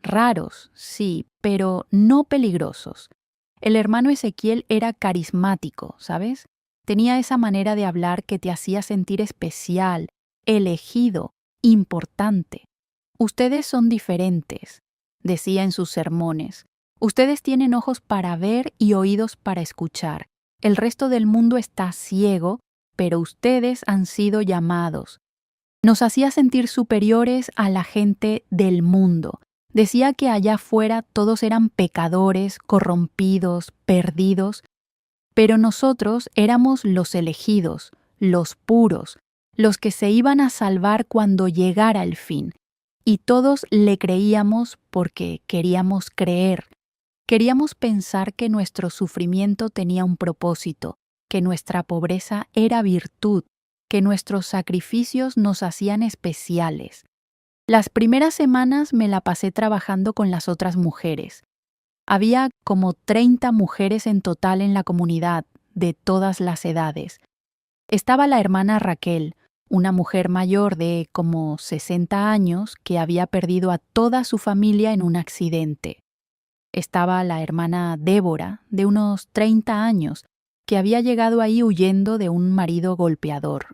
A: Raros, sí, pero no peligrosos. El hermano Ezequiel era carismático, ¿sabes? Tenía esa manera de hablar que te hacía sentir especial, elegido, importante. Ustedes son diferentes, decía en sus sermones. Ustedes tienen ojos para ver y oídos para escuchar. El resto del mundo está ciego, pero ustedes han sido llamados. Nos hacía sentir superiores a la gente del mundo. Decía que allá afuera todos eran pecadores, corrompidos, perdidos, pero nosotros éramos los elegidos, los puros, los que se iban a salvar cuando llegara el fin. Y todos le creíamos porque queríamos creer. Queríamos pensar que nuestro sufrimiento tenía un propósito, que nuestra pobreza era virtud, que nuestros sacrificios nos hacían especiales. Las primeras semanas me la pasé trabajando con las otras mujeres. Había como 30 mujeres en total en la comunidad, de todas las edades. Estaba la hermana Raquel, una mujer mayor de como 60 años que había perdido a toda su familia en un accidente. Estaba la hermana Débora, de unos 30 años, que había llegado ahí huyendo de un marido golpeador.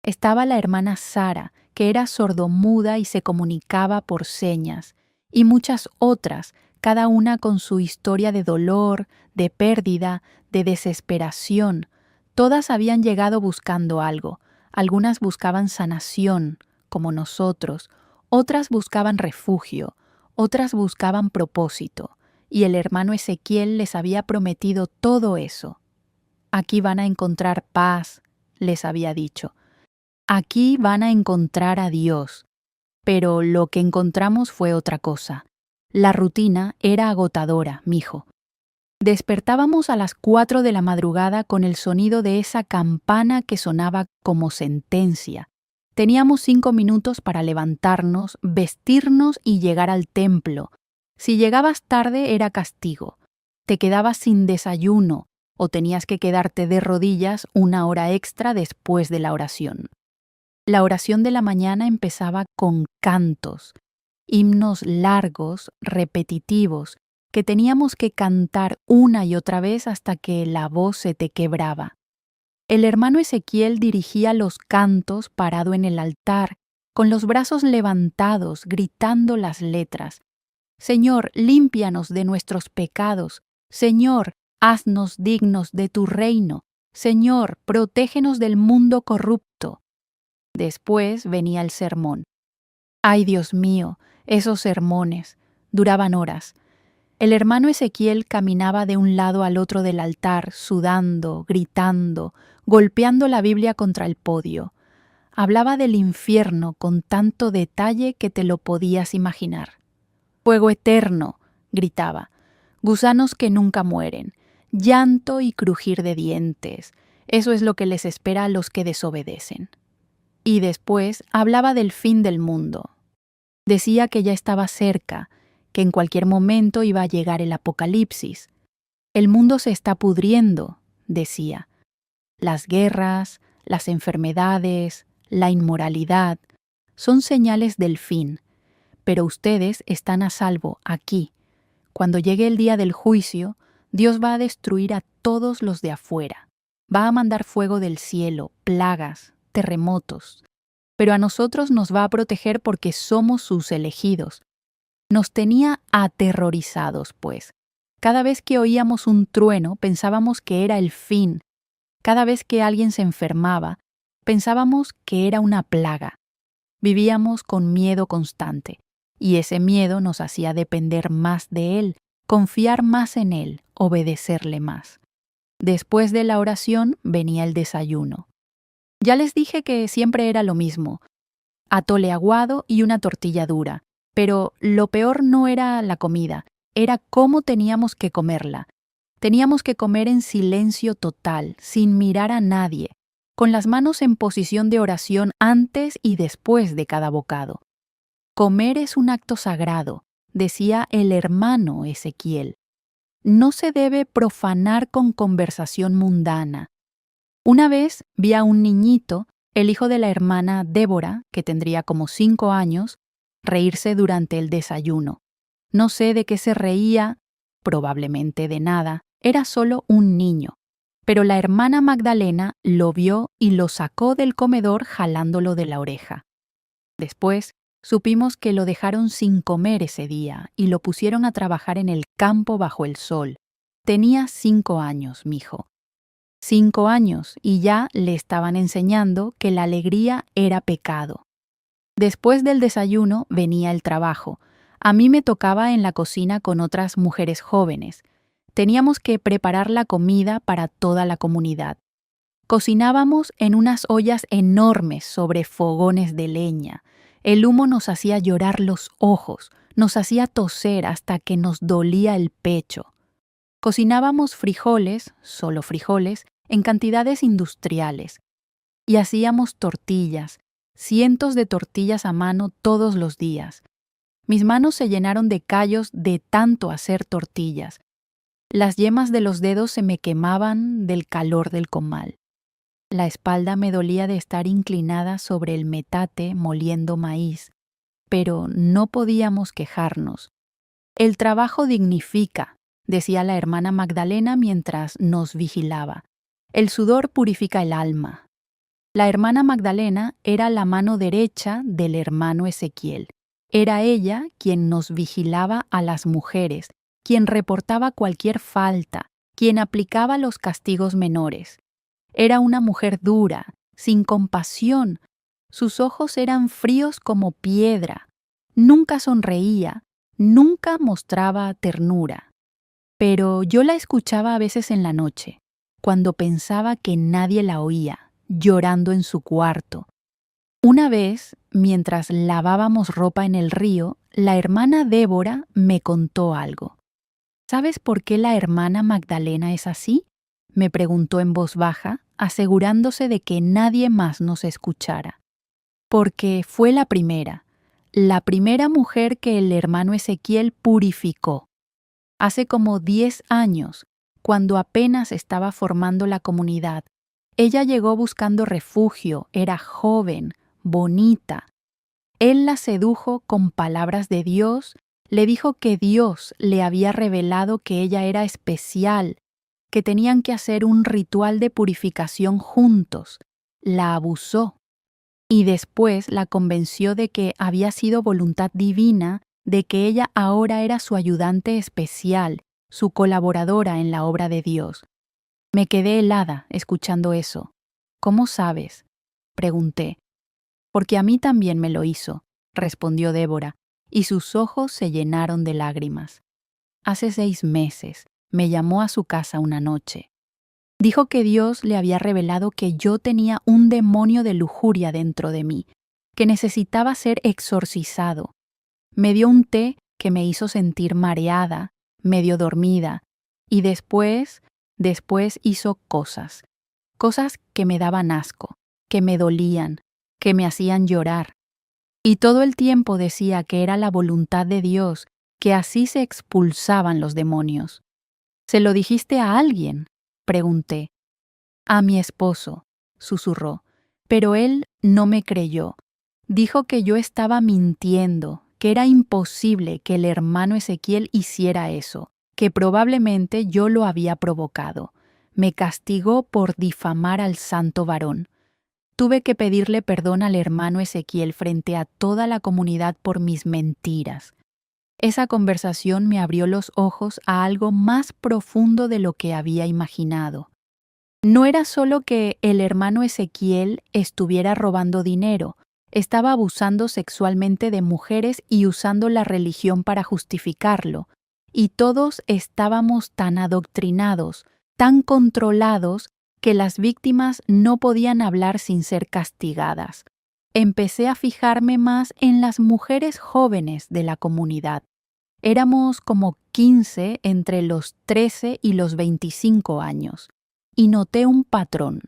A: Estaba la hermana Sara, que era sordomuda y se comunicaba por señas, y muchas otras, cada una con su historia de dolor, de pérdida, de desesperación. Todas habían llegado buscando algo. Algunas buscaban sanación, como nosotros, otras buscaban refugio, otras buscaban propósito, y el hermano Ezequiel les había prometido todo eso. Aquí van a encontrar paz, les había dicho. Aquí van a encontrar a Dios. Pero lo que encontramos fue otra cosa. La rutina era agotadora, mijo. Despertábamos a las 4 de la madrugada con el sonido de esa campana que sonaba como sentencia. Teníamos 5 minutos para levantarnos, vestirnos y llegar al templo. Si llegabas tarde era castigo. Te quedabas sin desayuno o tenías que quedarte de rodillas 1 hora extra después de la oración. La oración de la mañana empezaba con cantos, himnos largos, repetitivos, que teníamos que cantar una y otra vez hasta que la voz se te quebraba. El hermano Ezequiel dirigía los cantos parado en el altar, con los brazos levantados, gritando las letras. Señor, límpianos de nuestros pecados. Señor, haznos dignos de tu reino. Señor, protégenos del mundo corrupto. Después venía el sermón. Ay, Dios mío, esos sermones duraban horas. El hermano Ezequiel caminaba de un lado al otro del altar, sudando, gritando, golpeando la Biblia contra el podio. Hablaba del infierno con tanto detalle que te lo podías imaginar. Fuego eterno, gritaba, gusanos que nunca mueren, llanto y crujir de dientes. Eso es lo que les espera a los que desobedecen. Y después hablaba del fin del mundo. Decía que ya estaba cerca, que en cualquier momento iba a llegar el apocalipsis. El mundo se está pudriendo, decía. Las guerras, las enfermedades, la inmoralidad, son señales del fin, pero ustedes están a salvo aquí. Cuando llegue el día del juicio, Dios va a destruir a todos los de afuera. Va a mandar fuego del cielo, plagas, terremotos. Pero a nosotros nos va a proteger porque somos sus elegidos. Nos tenía aterrorizados, pues. Cada vez que oíamos un trueno, pensábamos que era el fin. Cada vez que alguien se enfermaba, pensábamos que era una plaga. Vivíamos con miedo constante, y ese miedo nos hacía depender más de Él, confiar más en Él, obedecerle más. Después de la oración venía el desayuno. Ya les dije que siempre era lo mismo, atole aguado y una tortilla dura, pero lo peor no era la comida, era cómo teníamos que comerla. Teníamos que comer en silencio total, sin mirar a nadie, con las manos en posición de oración antes y después de cada bocado. Comer es un acto sagrado, decía el hermano Ezequiel. No se debe profanar con conversación mundana. Una vez vi a un niñito, el hijo de la hermana Débora, que tendría como 5 años, reírse durante el desayuno. No sé de qué se reía, probablemente de nada, era solo un niño. Pero la hermana Magdalena lo vio y lo sacó del comedor jalándolo de la oreja. Después, supimos que lo dejaron sin comer ese día y lo pusieron a trabajar en el campo bajo el sol. Tenía 5 años, mijo. 5 años y ya le estaban enseñando que la alegría era pecado. Después del desayuno venía el trabajo. A mí me tocaba en la cocina con otras mujeres jóvenes. Teníamos que preparar la comida para toda la comunidad. Cocinábamos en unas ollas enormes sobre fogones de leña. El humo nos hacía llorar los ojos, nos hacía toser hasta que nos dolía el pecho. Cocinábamos frijoles, solo frijoles, en cantidades industriales. Y hacíamos tortillas, cientos de tortillas a mano todos los días. Mis manos se llenaron de callos de tanto hacer tortillas. Las yemas de los dedos se me quemaban del calor del comal. La espalda me dolía de estar inclinada sobre el metate moliendo maíz, pero no podíamos quejarnos. El trabajo dignifica, decía la hermana Magdalena mientras nos vigilaba. El sudor purifica el alma. La hermana Magdalena era la mano derecha del hermano Ezequiel. Era ella quien nos vigilaba a las mujeres, quien reportaba cualquier falta, quien aplicaba los castigos menores. Era una mujer dura, sin compasión. Sus ojos eran fríos como piedra. Nunca sonreía, nunca mostraba ternura. Pero yo la escuchaba a veces en la noche, cuando pensaba que nadie la oía, llorando en su cuarto. Una vez, mientras lavábamos ropa en el río, la hermana Débora me contó algo. ¿Sabes por qué la hermana Magdalena es así?, me preguntó en voz baja, asegurándose de que nadie más nos escuchara. Porque fue la primera mujer que el hermano Ezequiel purificó. Hace como 10 años, cuando apenas estaba formando la comunidad, ella llegó buscando refugio, era joven, bonita. Él la sedujo con palabras de Dios, le dijo que Dios le había revelado que ella era especial, que tenían que hacer un ritual de purificación juntos. La abusó. Y después la convenció de que había sido voluntad divina, de que ella ahora era su ayudante especial, su colaboradora en la obra de Dios. Me quedé helada escuchando eso. ¿Cómo sabes?, pregunté. Porque a mí también me lo hizo, respondió Débora, y sus ojos se llenaron de lágrimas. Hace 6 meses me llamó a su casa una noche. Dijo que Dios le había revelado que yo tenía un demonio de lujuria dentro de mí, que necesitaba ser exorcizado. Me dio un té que me hizo sentir mareada, medio dormida, y después hizo cosas que me daban asco, que me dolían, que me hacían llorar. Y todo el tiempo decía que era la voluntad de Dios, que así se expulsaban los demonios. ¿Se lo dijiste a alguien?, pregunté. A mi esposo, susurró, pero él no me creyó. Dijo que yo estaba mintiendo, que era imposible que el hermano Ezequiel hiciera eso, que probablemente yo lo había provocado. Me castigó por difamar al santo varón. Tuve que pedirle perdón al hermano Ezequiel frente a toda la comunidad por mis mentiras. Esa conversación me abrió los ojos a algo más profundo de lo que había imaginado. No era solo que el hermano Ezequiel estuviera robando dinero, estaba abusando sexualmente de mujeres y usando la religión para justificarlo, y todos estábamos tan adoctrinados, tan controlados, que las víctimas no podían hablar sin ser castigadas. Empecé a fijarme más en las mujeres jóvenes de la comunidad. Éramos como 15 entre los 13 y los 25 años, y noté un patrón.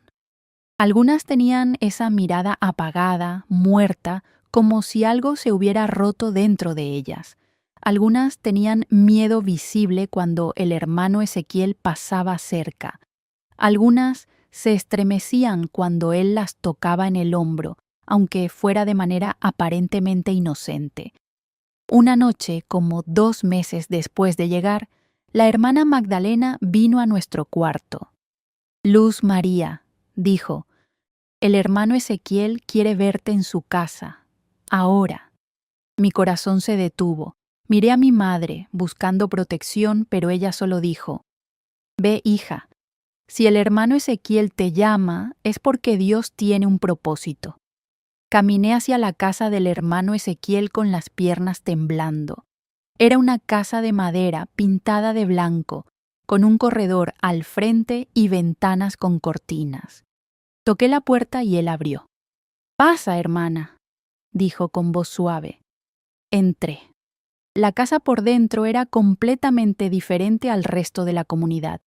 A: Algunas tenían esa mirada apagada, muerta, como si algo se hubiera roto dentro de ellas. Algunas tenían miedo visible cuando el hermano Ezequiel pasaba cerca. Algunas se estremecían cuando él las tocaba en el hombro, aunque fuera de manera aparentemente inocente. Una noche, como 2 meses después de llegar, la hermana Magdalena vino a nuestro cuarto. «Luz María», dijo, «el hermano Ezequiel quiere verte en su casa. Ahora». Mi corazón se detuvo. Miré a mi madre, buscando protección, pero ella solo dijo, «Ve, hija, si el hermano Ezequiel te llama, es porque Dios tiene un propósito». Caminé hacia la casa del hermano Ezequiel con las piernas temblando. Era una casa de madera pintada de blanco, con un corredor al frente y ventanas con cortinas. Toqué la puerta y él abrió. «Pasa, hermana», dijo con voz suave. Entré. La casa por dentro era completamente diferente al resto de la comunidad.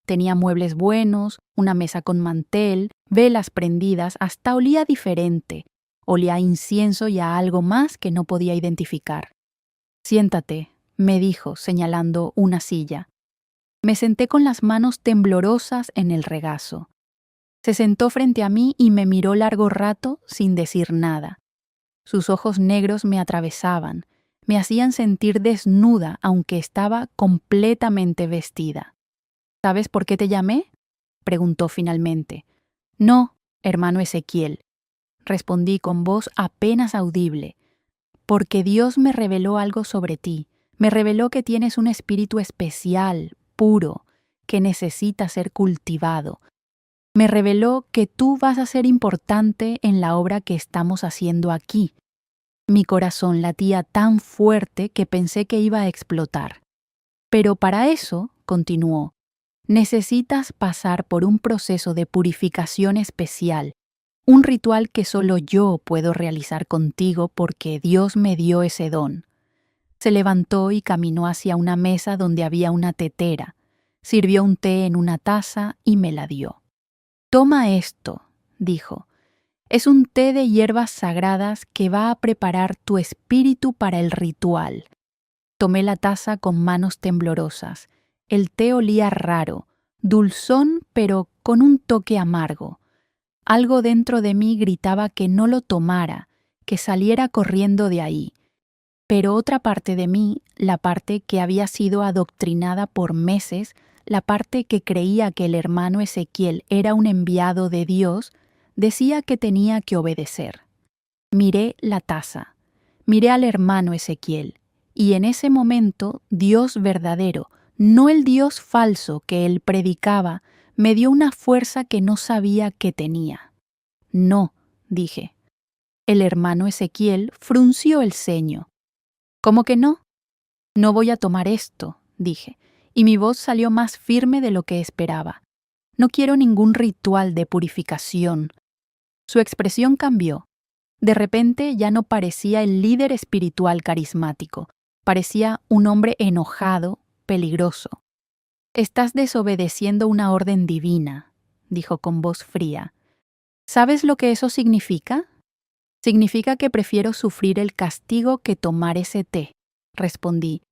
A: Tenía muebles buenos, una mesa con mantel, velas prendidas, hasta olía diferente. Olía a incienso y a algo más que no podía identificar. «Siéntate», me dijo, señalando una silla. Me senté con las manos temblorosas en el regazo. Se sentó frente a mí y me miró largo rato sin decir nada. Sus ojos negros me atravesaban, me hacían sentir desnuda aunque estaba completamente vestida. «¿Sabes por qué te llamé?», preguntó finalmente. «No, hermano Ezequiel», respondí con voz apenas audible, «porque Dios me reveló algo sobre ti. Me reveló que tienes un espíritu especial, puro, que necesita ser cultivado. Me reveló que tú vas a ser importante en la obra que estamos haciendo aquí». Mi corazón latía tan fuerte que pensé que iba a explotar. «Pero para eso», continuó, «necesitas pasar por un proceso de purificación especial, un ritual que solo yo puedo realizar contigo porque Dios me dio ese don». Se levantó y caminó hacia una mesa donde había una tetera, sirvió un té en una taza y me la dio. «Toma esto», dijo. «Es un té de hierbas sagradas que va a preparar tu espíritu para el ritual». Tomé la taza con manos temblorosas. El té olía raro, dulzón pero con un toque amargo. Algo dentro de mí gritaba que no lo tomara, que saliera corriendo de ahí. Pero otra parte de mí, la parte que había sido adoctrinada por meses, la parte que creía que el hermano Ezequiel era un enviado de Dios, decía que tenía que obedecer. Miré la taza, miré al hermano Ezequiel, y en ese momento Dios verdadero, no el Dios falso que él predicaba, me dio una fuerza que no sabía que tenía. «No», dije. El hermano Ezequiel frunció el ceño. «¿Cómo que no?» «No voy a tomar esto», dije, y mi voz salió más firme de lo que esperaba. «No quiero ningún ritual de purificación». Su expresión cambió. De repente ya no parecía el líder espiritual carismático, parecía un hombre enojado, peligroso. «Estás desobedeciendo una orden divina», dijo con voz fría. «¿Sabes lo que eso significa?» «Significa que prefiero sufrir el castigo que tomar ese té», respondí.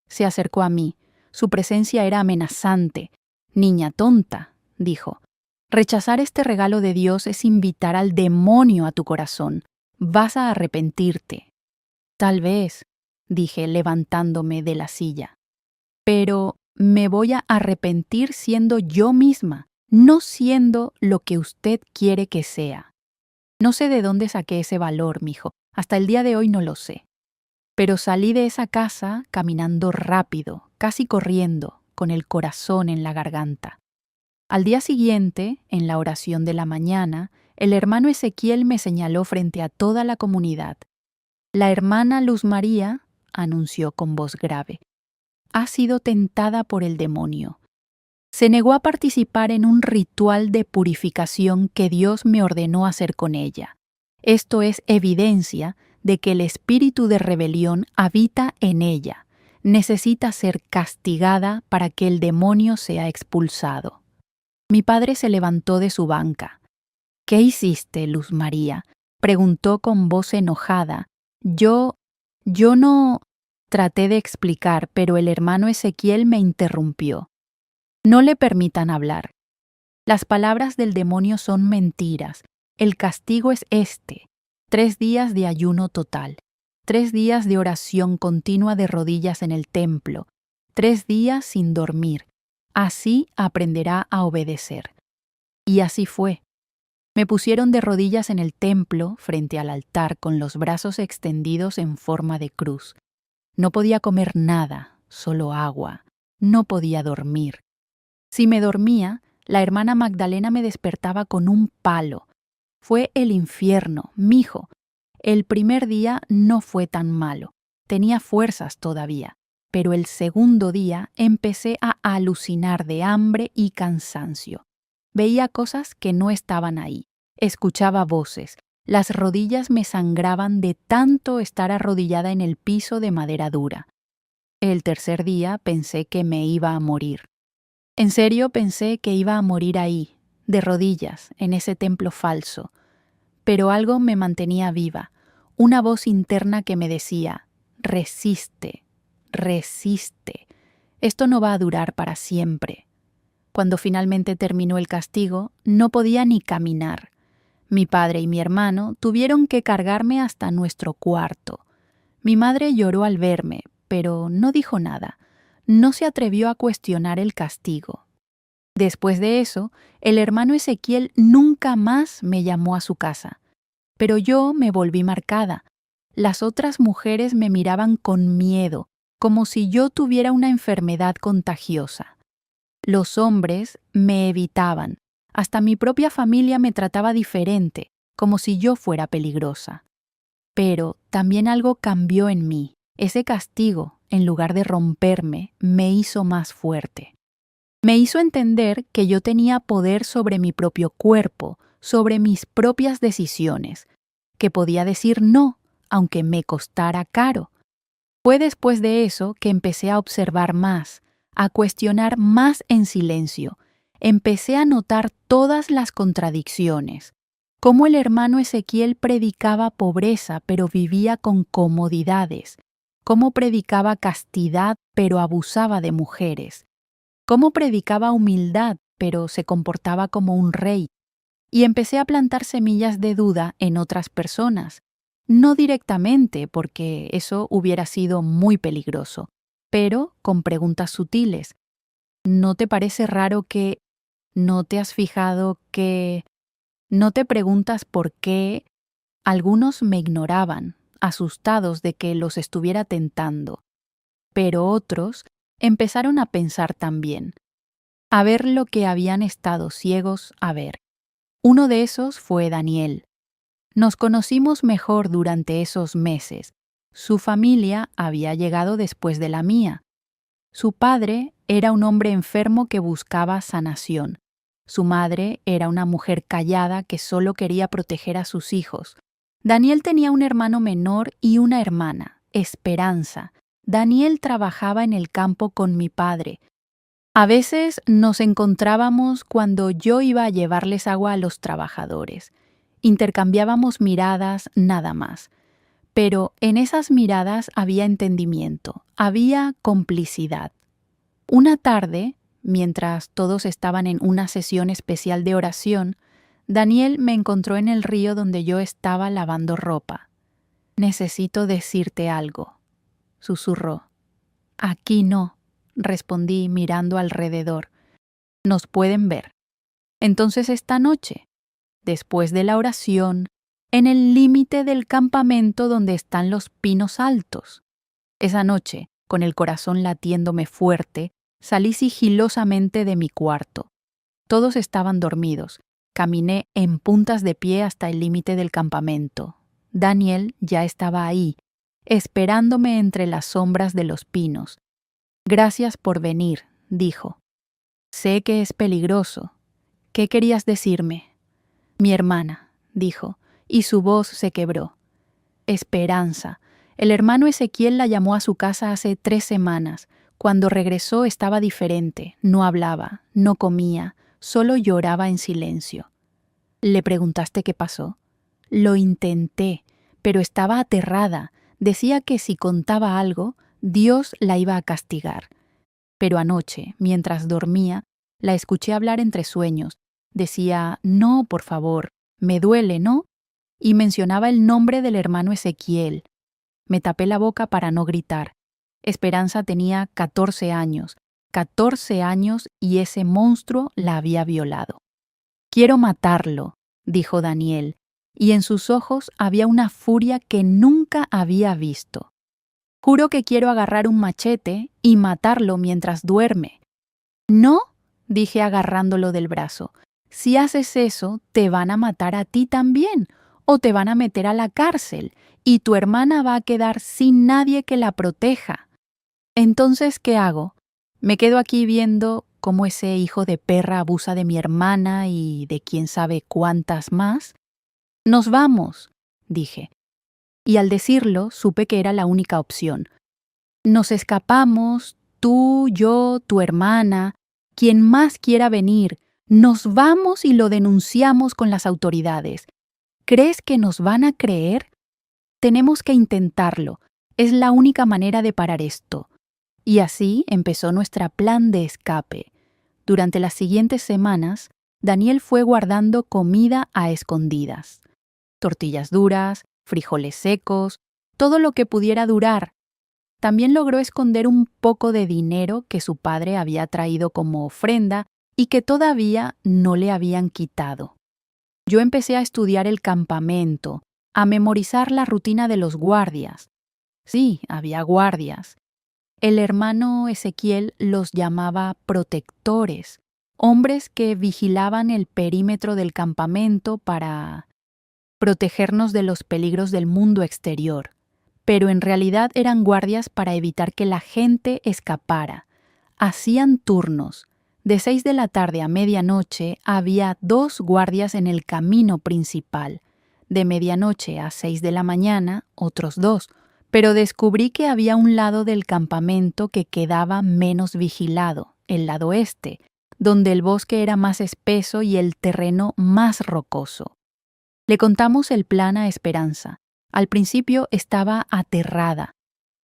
A: Se acercó a mí. Su presencia era amenazante. «Niña tonta», dijo. «Rechazar este regalo de Dios es invitar al demonio a tu corazón. Vas a arrepentirte». «Tal vez», dije levantándome de la silla. «Pero me voy a arrepentir siendo yo misma, no siendo lo que usted quiere que sea». No sé de dónde saqué ese valor, mijo. Hasta el día de hoy no lo sé. Pero salí de esa casa caminando rápido, casi corriendo, con el corazón en la garganta. Al día siguiente, en la oración de la mañana, el hermano Ezequiel me señaló frente a toda la comunidad. «La hermana Luz María», anunció con voz grave, «ha sido tentada por el demonio. Se negó a participar en un ritual de purificación que Dios me ordenó hacer con ella. Esto es evidencia de que el espíritu de rebelión habita en ella. necesita ser castigada para que el demonio sea expulsado. Mi padre se levantó de su banca. ¿Qué hiciste, Luz María?, preguntó con voz enojada. Yo no... Traté de explicar, pero el hermano Ezequiel me interrumpió. No le permitan hablar. Las palabras del demonio son mentiras. El castigo es 3 días de ayuno total, 3 días de oración continua de rodillas en el templo, 3 días sin dormir. Así aprenderá a obedecer. Y así fue. Me pusieron de rodillas en el templo, frente al altar, con los brazos extendidos en forma de cruz. No podía comer nada, solo agua. No podía dormir. Si me dormía, la hermana Magdalena me despertaba con un palo. Fue el infierno, mijo. El primer día no fue tan malo. Tenía fuerzas todavía. Pero el segundo día empecé a alucinar de hambre y cansancio. Veía cosas que no estaban ahí. Escuchaba voces. Las rodillas me sangraban de tanto estar arrodillada en el piso de madera dura. El tercer día pensé que me iba a morir. En serio pensé que iba a morir ahí, de rodillas, en ese templo falso. Pero algo me mantenía viva, una voz interna que me decía: resiste, resiste. Esto no va a durar para siempre. Cuando finalmente terminó el castigo, no podía ni caminar. Mi padre y mi hermano tuvieron que cargarme hasta nuestro cuarto. Mi madre lloró al verme, pero no dijo nada. No se atrevió a cuestionar el castigo. Después de eso, el hermano Ezequiel nunca más me llamó a su casa. Pero yo me volví marcada. Las otras mujeres me miraban con miedo, como si yo tuviera una enfermedad contagiosa. Los hombres me evitaban. Hasta mi propia familia me trataba diferente, como si yo fuera peligrosa. Pero también algo cambió en mí. Ese castigo, en lugar de romperme, me hizo más fuerte. Me hizo entender que yo tenía poder sobre mi propio cuerpo, sobre mis propias decisiones, que podía decir no, aunque me costara caro. Fue después de eso que empecé a observar más, a cuestionar más en silencio. Empecé a notar todas las contradicciones. Cómo el hermano Ezequiel predicaba pobreza pero vivía con comodidades. Cómo predicaba castidad pero abusaba de mujeres. Cómo predicaba humildad pero se comportaba como un rey. Y empecé a plantar semillas de duda en otras personas. No directamente, porque eso hubiera sido muy peligroso, pero con preguntas sutiles. ¿No te parece raro que... ¿No te has fijado que... ¿No te preguntas por qué? Algunos me ignoraban, asustados de que los estuviera tentando. Pero otros empezaron a pensar también, a ver lo que habían estado ciegos a ver. Uno de esos fue Daniel. Nos conocimos mejor durante esos meses. Su familia había llegado después de la mía. Su padre era un hombre enfermo que buscaba sanación. Su madre era una mujer callada que solo quería proteger a sus hijos. Daniel tenía un hermano menor y una hermana, Esperanza. Daniel trabajaba en el campo con mi padre. A veces nos encontrábamos cuando yo iba a llevarles agua a los trabajadores. Intercambiábamos miradas nada más. Pero en esas miradas había entendimiento, había complicidad. Una tarde, mientras todos estaban en una sesión especial de oración, Daniel me encontró en el río donde yo estaba lavando ropa. «Necesito decirte algo», susurró. «Aquí no», respondí mirando alrededor. «Nos pueden ver. Entonces esta noche, después de la oración, en el límite del campamento donde están los pinos altos». Esa noche, con el corazón latiéndome fuerte, salí sigilosamente de mi cuarto. Todos estaban dormidos. Caminé en puntas de pie hasta el límite del campamento. Daniel ya estaba ahí, esperándome entre las sombras de los pinos. «Gracias por venir», dijo. «Sé que es peligroso. ¿Qué querías decirme?» «Mi hermana», dijo, y su voz se quebró. «Esperanza. El hermano Ezequiel la llamó a su casa hace 3 semanas. Cuando regresó estaba diferente, no hablaba, no comía, solo lloraba en silencio. ¿Le preguntaste qué pasó? Lo intenté, pero estaba aterrada. Decía que si contaba algo, Dios la iba a castigar. Pero anoche, mientras dormía, la escuché hablar entre sueños. Decía, no, por favor, me duele, ¿no? Y mencionaba el nombre del hermano Ezequiel. Me tapé la boca para no gritar. Esperanza tenía 14 años, 14 años y ese monstruo la había violado. Quiero matarlo, dijo Daniel, y en sus ojos había una furia que nunca había visto. Juro que quiero agarrar un machete y matarlo mientras duerme. No, dije agarrándolo del brazo. Si haces eso, te van a matar a ti también, o te van a meter a la cárcel, y tu hermana va a quedar sin nadie que la proteja. Entonces, ¿qué hago? ¿Me quedo aquí viendo cómo ese hijo de perra abusa de mi hermana y de quién sabe cuántas más? Nos vamos, dije. Y al decirlo, supe que era la única opción. Nos escapamos, tú, yo, tu hermana, quien más quiera venir. Nos vamos y lo denunciamos con las autoridades. ¿Crees que nos van a creer? Tenemos que intentarlo. Es la única manera de parar esto. Y así empezó nuestro plan de escape. Durante las siguientes semanas, Daniel fue guardando comida a escondidas. Tortillas duras, frijoles secos, todo lo que pudiera durar. También logró esconder un poco de dinero que su padre había traído como ofrenda y que todavía no le habían quitado. Yo empecé a estudiar el campamento, a memorizar la rutina de los guardias. Sí, había guardias. El hermano Ezequiel los llamaba protectores, hombres que vigilaban el perímetro del campamento para protegernos de los peligros del mundo exterior. Pero en realidad eran guardias para evitar que la gente escapara. Hacían turnos. De 6 de la tarde a medianoche había 2 guardias en el camino principal. De medianoche a 6 de la mañana, otros 2. Pero descubrí que había un lado del campamento que quedaba menos vigilado, el lado este, donde el bosque era más espeso y el terreno más rocoso. Le contamos el plan a Esperanza. Al principio estaba aterrada.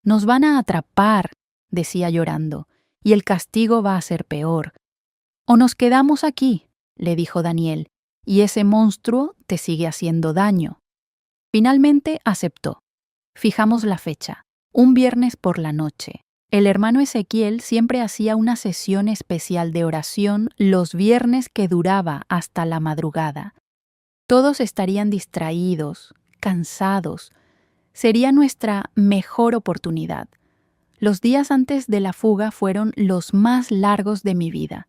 A: Nos van a atrapar, decía llorando, y el castigo va a ser peor. O nos quedamos aquí, le dijo Daniel, y ese monstruo te sigue haciendo daño. Finalmente aceptó. Fijamos la fecha, un viernes por la noche. El hermano Ezequiel siempre hacía una sesión especial de oración los viernes que duraba hasta la madrugada. Todos estarían distraídos, cansados. Sería nuestra mejor oportunidad. Los días antes de la fuga fueron los más largos de mi vida.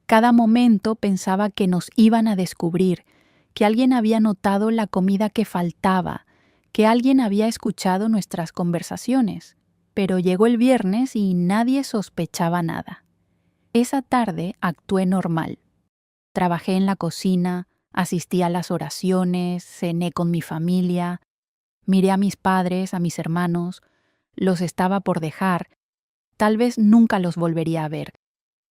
A: Cada momento pensaba que nos iban a descubrir, que alguien había notado la comida que faltaba, que alguien había escuchado nuestras conversaciones. Pero llegó el viernes y nadie sospechaba nada. Esa tarde actué normal. Trabajé en la cocina, asistí a las oraciones, cené con mi familia, miré a mis padres, a mis hermanos, los estaba por dejar, tal vez nunca los volvería a ver.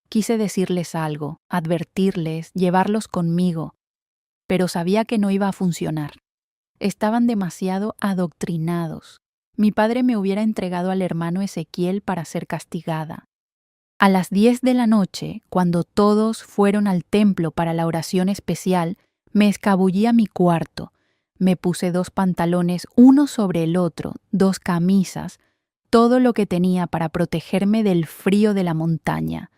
A: Quise decirles algo, advertirles, llevarlos conmigo, pero sabía que no iba a funcionar. Estaban demasiado adoctrinados. Mi padre me hubiera entregado al hermano Ezequiel para ser castigada. A las 10 de la noche, cuando todos fueron al templo para la oración especial, me escabullí a mi cuarto. Me puse 2 pantalones uno sobre el otro, 2 camisas, todo lo que tenía para protegerme del frío de la montaña.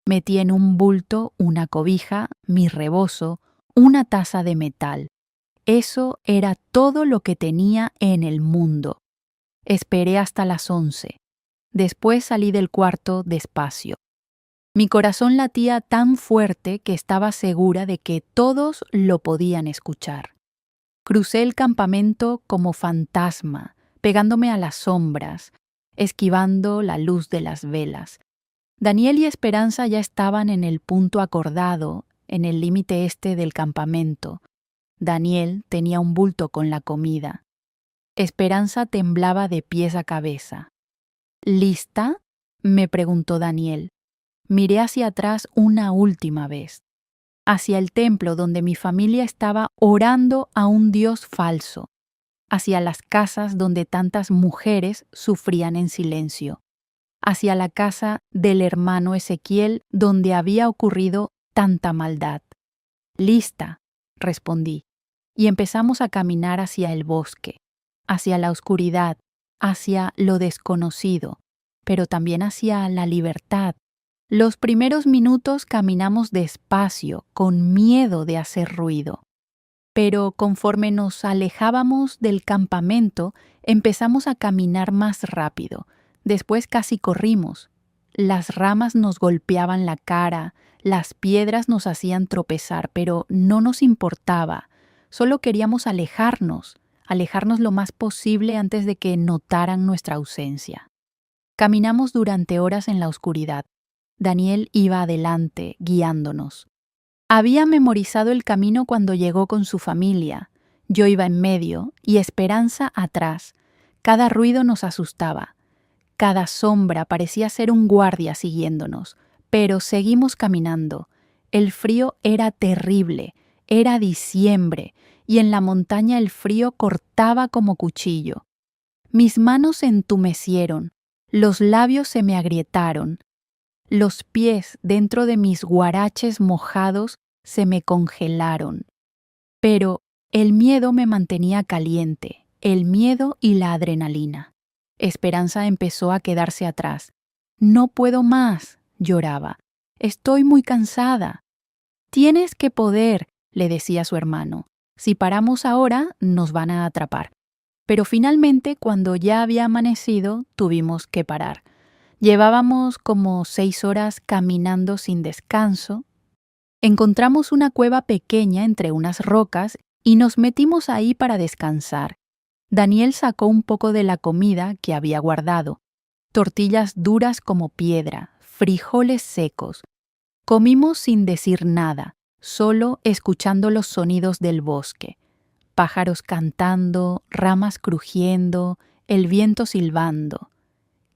A: Metí en un bulto una cobija, mi rebozo, una taza de metal. Eso era todo lo que tenía en el mundo. Esperé hasta las 11. Después salí del cuarto despacio. Mi corazón latía tan fuerte que estaba segura de que todos lo podían escuchar. Crucé el campamento como fantasma, pegándome a las sombras, esquivando la luz de las velas. Daniel y Esperanza ya estaban en el punto acordado, en el límite este del campamento. Daniel tenía un bulto con la comida. Esperanza temblaba de pies a cabeza. ¿Lista?, me preguntó Daniel. Miré hacia atrás una última vez, hacia el templo donde mi familia estaba orando a un Dios falso, hacia las casas donde tantas mujeres sufrían en silencio, hacia la casa del hermano Ezequiel donde había ocurrido tanta maldad. «Lista», respondí, y empezamos a caminar hacia el bosque, hacia la oscuridad, hacia lo desconocido, pero también hacia la libertad. Los primeros minutos caminamos despacio, con miedo de hacer ruido. Pero conforme nos alejábamos del campamento, empezamos a caminar más rápido. Después casi corrimos. Las ramas nos golpeaban la cara, las piedras nos hacían tropezar, pero no nos importaba. Solo queríamos alejarnos lo más posible antes de que notaran nuestra ausencia. Caminamos durante horas en la oscuridad. Daniel iba adelante, guiándonos. Había memorizado el camino cuando llegó con su familia. Yo iba en medio y Esperanza atrás. Cada ruido nos asustaba. Cada sombra parecía ser un guardia siguiéndonos. Pero seguimos caminando. El frío era terrible. Era diciembre y en la montaña el frío cortaba como cuchillo. Mis manos se entumecieron. Los labios se me agrietaron. Los pies dentro de mis guaraches mojados se me congelaron. Pero el miedo me mantenía caliente, el miedo y la adrenalina. Esperanza empezó a quedarse atrás. «No puedo más», lloraba. «Estoy muy cansada». «Tienes que poder», le decía su hermano. «Si paramos ahora, nos van a atrapar». Pero finalmente, cuando ya había amanecido, tuvimos que parar. Llevábamos como 6 horas caminando sin descanso. Encontramos una cueva pequeña entre unas rocas y nos metimos ahí para descansar. Daniel sacó un poco de la comida que había guardado, tortillas duras como piedra, frijoles secos. Comimos sin decir nada, solo escuchando los sonidos del bosque. Pájaros cantando, ramas crujiendo, el viento silbando.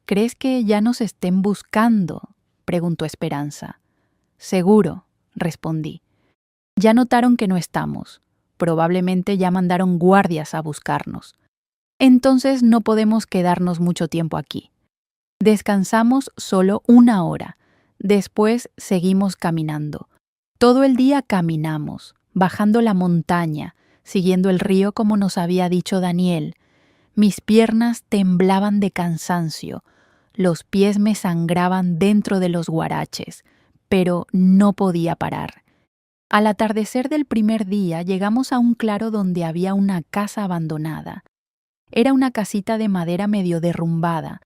A: «¿Crees que ya nos estén buscando?», preguntó Esperanza. «Seguro», respondí. «Ya notaron que no estamos. Probablemente ya mandaron guardias a buscarnos. Entonces no podemos quedarnos mucho tiempo aquí». Descansamos solo 1 hora. Después seguimos caminando. Todo el día caminamos, bajando la montaña, siguiendo el río como nos había dicho Daniel. Mis piernas temblaban de cansancio. Los pies me sangraban dentro de los guaraches, pero no podía parar. Al atardecer del primer día llegamos a un claro donde había una casa abandonada. Era una casita de madera medio derrumbada,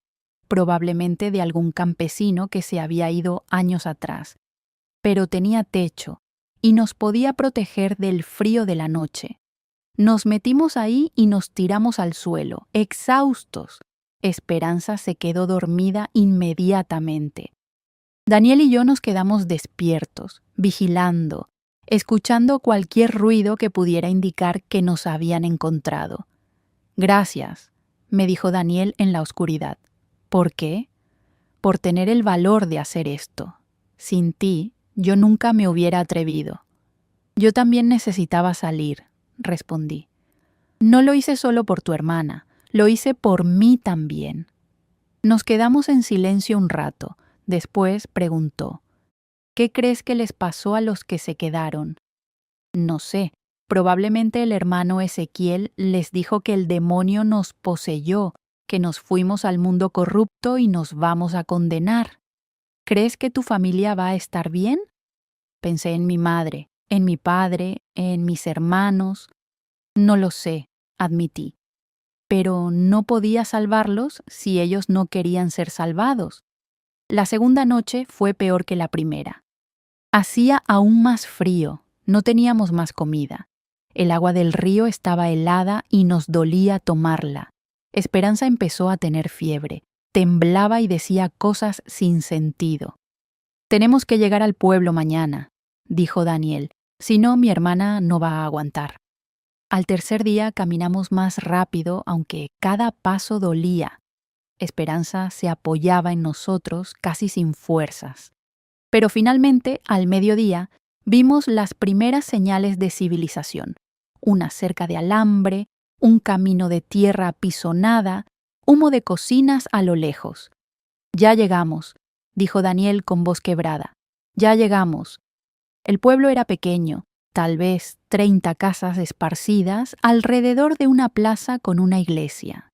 A: probablemente de algún campesino que se había ido años atrás, pero tenía techo y nos podía proteger del frío de la noche. Nos metimos ahí y nos tiramos al suelo, exhaustos. Esperanza se quedó dormida inmediatamente. Daniel y yo nos quedamos despiertos, vigilando, escuchando cualquier ruido que pudiera indicar que nos habían encontrado. «Gracias», me dijo Daniel en la oscuridad. «¿Por qué?» «Por tener el valor de hacer esto. Sin ti, yo nunca me hubiera atrevido». «Yo también necesitaba salir», respondí. «No lo hice solo por tu hermana, lo hice por mí también». Nos quedamos en silencio un rato. Después preguntó: «¿Qué crees que les pasó a los que se quedaron?» «No sé. Probablemente el hermano Ezequiel les dijo que el demonio nos poseyó, que nos fuimos al mundo corrupto y nos vamos a condenar. ¿Crees que tu familia va a estar bien?» Pensé en mi madre, en mi padre, en mis hermanos. «No lo sé», admití. Pero no podía salvarlos si ellos no querían ser salvados. La segunda noche fue peor que la primera. Hacía aún más frío, no teníamos más comida. El agua del río estaba helada y nos dolía tomarla. Esperanza empezó a tener fiebre, temblaba y decía cosas sin sentido. «Tenemos que llegar al pueblo mañana», dijo Daniel, «si no, mi hermana no va a aguantar». Al tercer día caminamos más rápido, aunque cada paso dolía. Esperanza se apoyaba en nosotros casi sin fuerzas. Pero finalmente, al mediodía, vimos las primeras señales de civilización. Una cerca de alambre, un camino de tierra apisonada, humo de cocinas a lo lejos. «Ya llegamos», dijo Daniel con voz quebrada. «Ya llegamos». El pueblo era pequeño, tal vez 30 casas esparcidas alrededor de una plaza con una iglesia.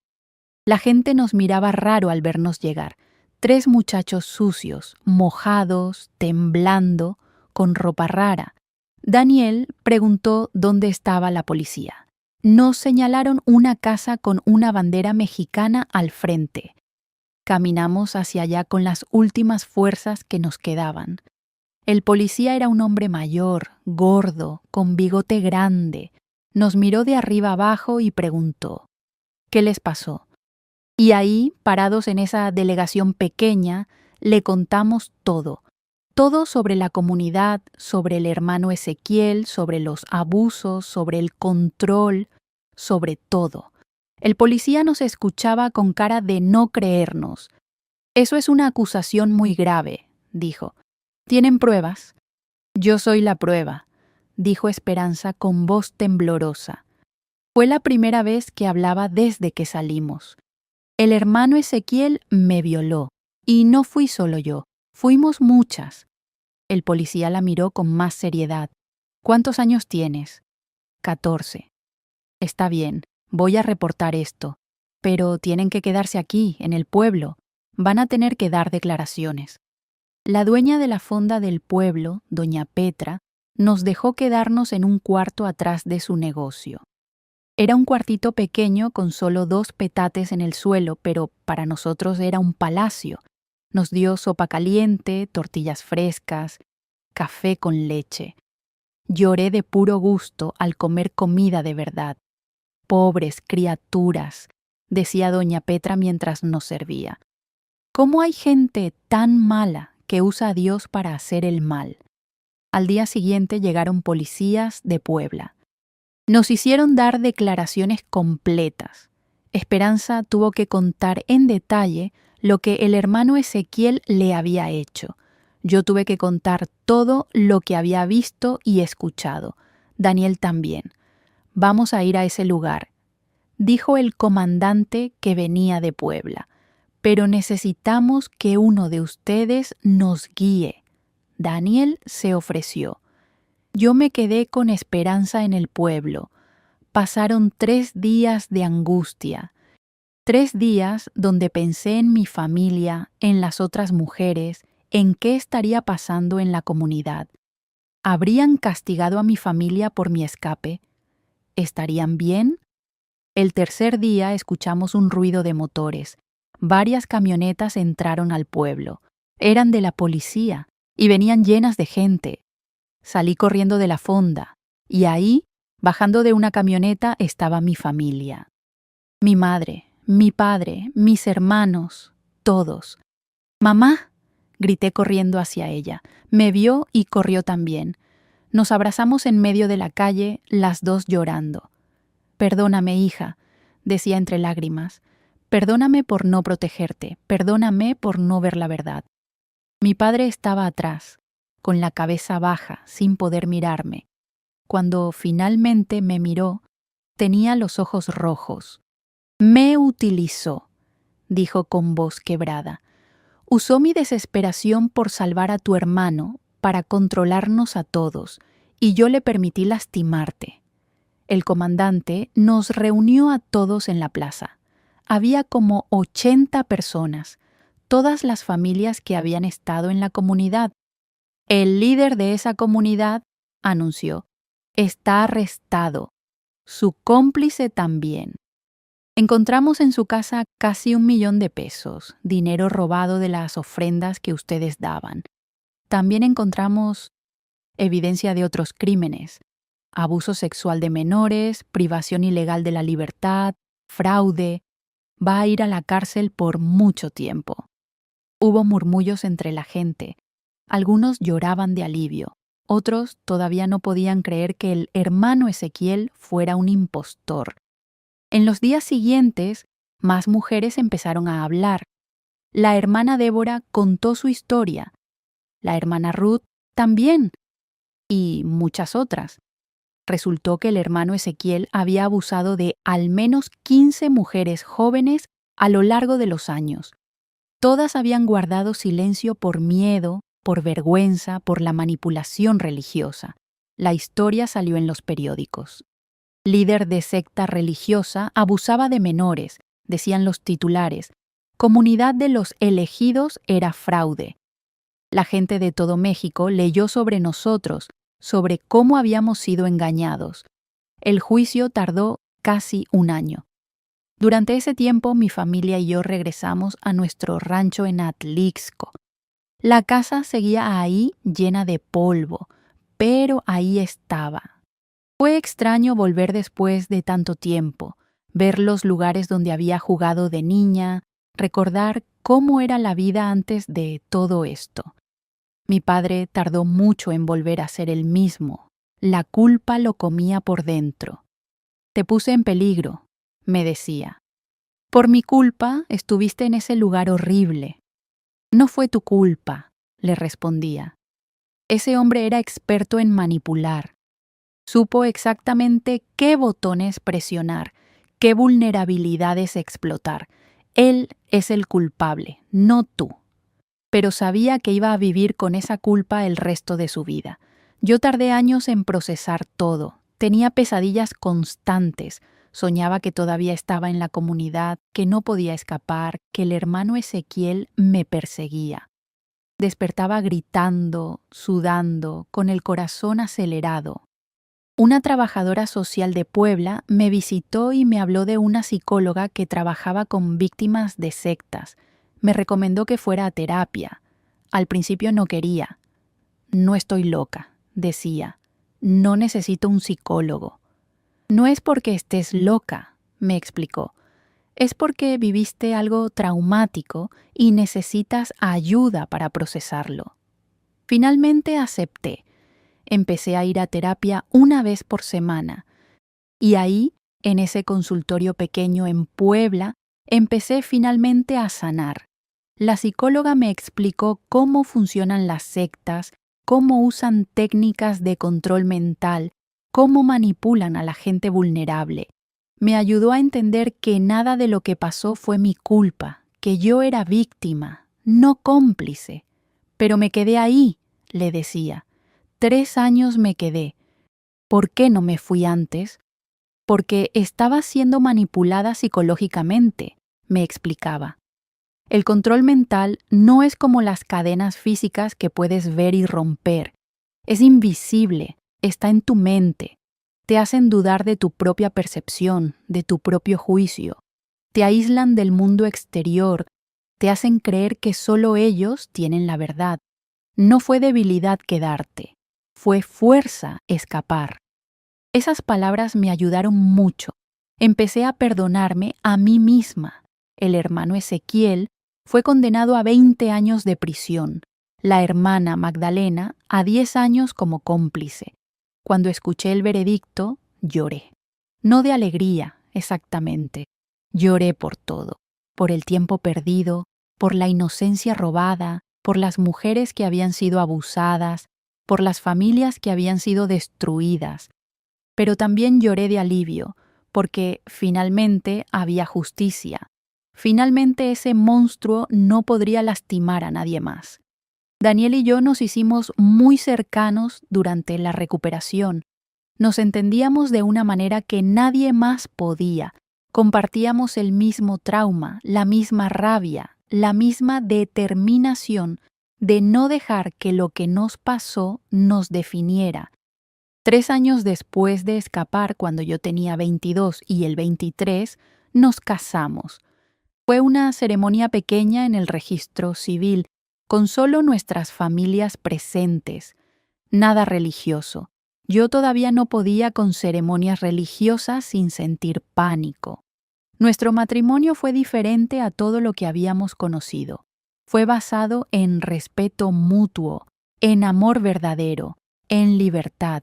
A: La gente nos miraba raro al vernos llegar. 3 muchachos sucios, mojados, temblando, con ropa rara. Daniel preguntó dónde estaba la policía. Nos señalaron una casa con una bandera mexicana al frente. Caminamos hacia allá con las últimas fuerzas que nos quedaban. El policía era un hombre mayor, gordo, con bigote grande. Nos miró de arriba abajo y preguntó: «¿Qué les pasó?». Y ahí, parados en esa delegación pequeña, le contamos todo. Todo sobre la comunidad, sobre el hermano Ezequiel, sobre los abusos, sobre el control, sobre todo. El policía nos escuchaba con cara de no creernos. «Eso es una acusación muy grave», dijo. «¿Tienen pruebas?». «Yo soy la prueba», dijo Esperanza con voz temblorosa. Fue la primera vez que hablaba desde que salimos. «El hermano Ezequiel me violó, y no fui solo yo, fuimos muchas». El policía la miró con más seriedad. «¿Cuántos años tienes?». «14». «Está bien, voy a reportar esto. Pero tienen que quedarse aquí, en el pueblo. Van a tener que dar declaraciones». La dueña de la fonda del pueblo, doña Petra, nos dejó quedarnos en un cuarto atrás de su negocio. Era un cuartito pequeño con solo 2 petates en el suelo, pero para nosotros era un palacio. Nos dio sopa caliente, tortillas frescas, café con leche. Lloré de puro gusto al comer comida de verdad. «Pobres criaturas», decía doña Petra mientras nos servía. «¿Cómo hay gente tan mala que usa a Dios para hacer el mal?». Al día siguiente llegaron policías de Puebla. Nos hicieron dar declaraciones completas. Esperanza tuvo que contar en detalle lo que el hermano Ezequiel le había hecho. Yo tuve que contar todo lo que había visto y escuchado. Daniel también. «Vamos a ir a ese lugar», dijo el comandante que venía de Puebla. «Pero necesitamos que uno de ustedes nos guíe». Daniel se ofreció. Yo me quedé con Esperanza en el pueblo. Pasaron 3 días de angustia. 3 días donde pensé en mi familia, en las otras mujeres, en qué estaría pasando en la comunidad. ¿Habrían castigado a mi familia por mi escape? ¿Estarían bien? El tercer día escuchamos un ruido de motores. Varias camionetas entraron al pueblo. Eran de la policía y venían llenas de gente. Salí corriendo de la fonda y ahí, bajando de una camioneta, estaba mi familia. Mi madre, mi padre, mis hermanos, todos. «¡Mamá!», grité corriendo hacia ella. Me vio y corrió también. Nos abrazamos en medio de la calle, las 2 llorando. «Perdóname, hija», decía entre lágrimas. «Perdóname por no protegerte, perdóname por no ver la verdad». Mi padre estaba atrás, con la cabeza baja, sin poder mirarme. Cuando finalmente me miró, tenía los ojos rojos. «Me utilizó», dijo con voz quebrada. «Usó mi desesperación por salvar a tu hermano para controlarnos a todos, y yo le permití lastimarte». El comandante nos reunió a todos en la plaza. Había como 80 personas, todas las familias que habían estado en la comunidad. El líder de esa comunidad anunció: «Está arrestado. Su cómplice también». Encontramos en su casa casi 1 millón de pesos, dinero robado de las ofrendas que ustedes daban. También encontramos evidencia de otros crímenes: abuso sexual de menores, privación ilegal de la libertad, fraude. Va a ir a la cárcel por mucho tiempo. Hubo murmullos entre la gente. Algunos lloraban de alivio, Otros todavía no podían creer que el hermano Ezequiel fuera un impostor. En los días siguientes, más mujeres empezaron a hablar. La hermana Débora contó su historia. La hermana Ruth también. Y muchas otras. Resultó que el hermano Ezequiel había abusado de al menos 15 mujeres jóvenes a lo largo de los años. Todas habían guardado silencio por miedo, por vergüenza, por la manipulación religiosa. La historia salió en los periódicos. Líder de secta religiosa abusaba de menores, decían los titulares. Comunidad de los elegidos era fraude. La gente de todo México leyó sobre nosotros, sobre cómo habíamos sido engañados. El juicio tardó casi un año. Durante ese tiempo, mi familia y yo regresamos a nuestro rancho en Atlixco. La casa seguía ahí llena de polvo, pero ahí estaba. Fue extraño volver después de tanto tiempo, ver los lugares donde había jugado de niña, recordar cómo era la vida antes de todo esto. Mi padre tardó mucho en volver a ser el mismo. La culpa lo comía por dentro. Te puse en peligro, me decía. Por mi culpa estuviste en ese lugar horrible. No fue tu culpa, le respondía. Ese hombre era experto en manipular. Supo exactamente qué botones presionar, qué vulnerabilidades explotar. Él es el culpable, no tú. Pero sabía que iba a vivir con esa culpa el resto de su vida. Yo tardé años en procesar todo. Tenía pesadillas constantes. Soñaba que todavía estaba en la comunidad, que no podía escapar, que el hermano Ezequiel me perseguía. Despertaba gritando, sudando, con el corazón acelerado. Una trabajadora social de Puebla me visitó y me habló de una psicóloga que trabajaba con víctimas de sectas. Me recomendó que fuera a terapia. Al principio no quería. No estoy loca, decía. No necesito un psicólogo. No es porque estés loca, me explicó. Es porque viviste algo traumático y necesitas ayuda para procesarlo. Finalmente acepté. Empecé a ir a terapia una vez por semana. Y ahí, en ese consultorio pequeño en Puebla, empecé finalmente a sanar. La psicóloga me explicó cómo funcionan las sectas, cómo usan técnicas de control mental, cómo manipulan a la gente vulnerable. Me ayudó a entender que nada de lo que pasó fue mi culpa, que yo era víctima, no cómplice. Pero me quedé ahí, le decía. 3 años me quedé. ¿Por qué no me fui antes? Porque estaba siendo manipulada psicológicamente, me explicaba. El control mental no es como las cadenas físicas que puedes ver y romper. Es invisible, está en tu mente. Te hacen dudar de tu propia percepción, de tu propio juicio. Te aíslan del mundo exterior, te hacen creer que solo ellos tienen la verdad. No fue debilidad quedarte. Fue fuerza escapar. Esas palabras me ayudaron mucho. Empecé a perdonarme a mí misma. El hermano Ezequiel fue condenado a 20 años de prisión. La hermana Magdalena a 10 años como cómplice. Cuando escuché el veredicto, lloré. No de alegría, exactamente. Lloré por todo. Por el tiempo perdido, por la inocencia robada, por las mujeres que habían sido abusadas, por las familias que habían sido destruidas. Pero también lloré de alivio, porque finalmente había justicia. Finalmente ese monstruo no podría lastimar a nadie más. Daniel y yo nos hicimos muy cercanos durante la recuperación. Nos entendíamos de una manera que nadie más podía. Compartíamos el mismo trauma, la misma rabia, la misma determinación de no dejar que lo que nos pasó nos definiera. 3 años después de escapar, cuando yo tenía 22 y él 23, nos casamos. Fue una ceremonia pequeña en el registro civil, con solo nuestras familias presentes. Nada religioso. Yo todavía no podía con ceremonias religiosas sin sentir pánico. Nuestro matrimonio fue diferente a todo lo que habíamos conocido. Fue basado en respeto mutuo, en amor verdadero, en libertad.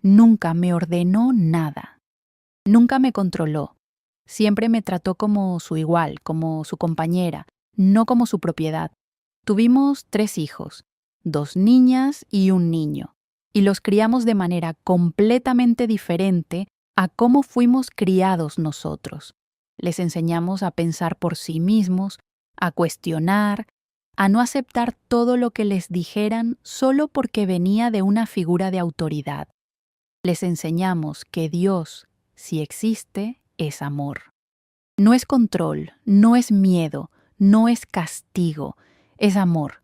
A: Nunca me ordenó nada. Nunca me controló. Siempre me trató como su igual, como su compañera, no como su propiedad. Tuvimos 3 hijos, 2 niñas y un niño, y los criamos de manera completamente diferente a cómo fuimos criados nosotros. Les enseñamos a pensar por sí mismos, a cuestionar, a no aceptar todo lo que les dijeran solo porque venía de una figura de autoridad. Les enseñamos que Dios, si existe, es amor. No es control, no es miedo, no es castigo, es amor.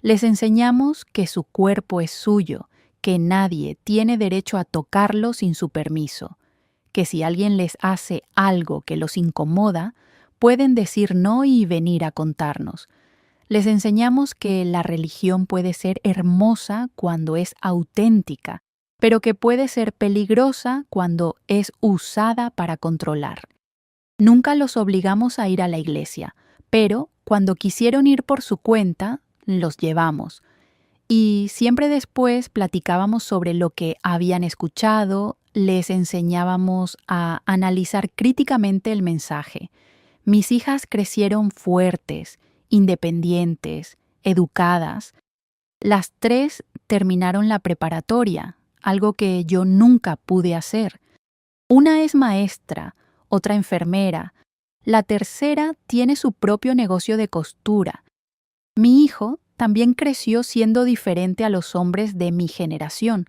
A: Les enseñamos que su cuerpo es suyo, que nadie tiene derecho a tocarlo sin su permiso, que si alguien les hace algo que los incomoda, pueden decir no y venir a contarnos. Les enseñamos que la religión puede ser hermosa cuando es auténtica, pero que puede ser peligrosa cuando es usada para controlar. Nunca los obligamos a ir a la iglesia, pero cuando quisieron ir por su cuenta, los llevamos. Y siempre después platicábamos sobre lo que habían escuchado, les enseñábamos a analizar críticamente el mensaje. Mis hijas crecieron fuertes, independientes, educadas. Las 3 terminaron la preparatoria, algo que yo nunca pude hacer. Una es maestra, otra enfermera. La tercera tiene su propio negocio de costura. Mi hijo también creció siendo diferente a los hombres de mi generación.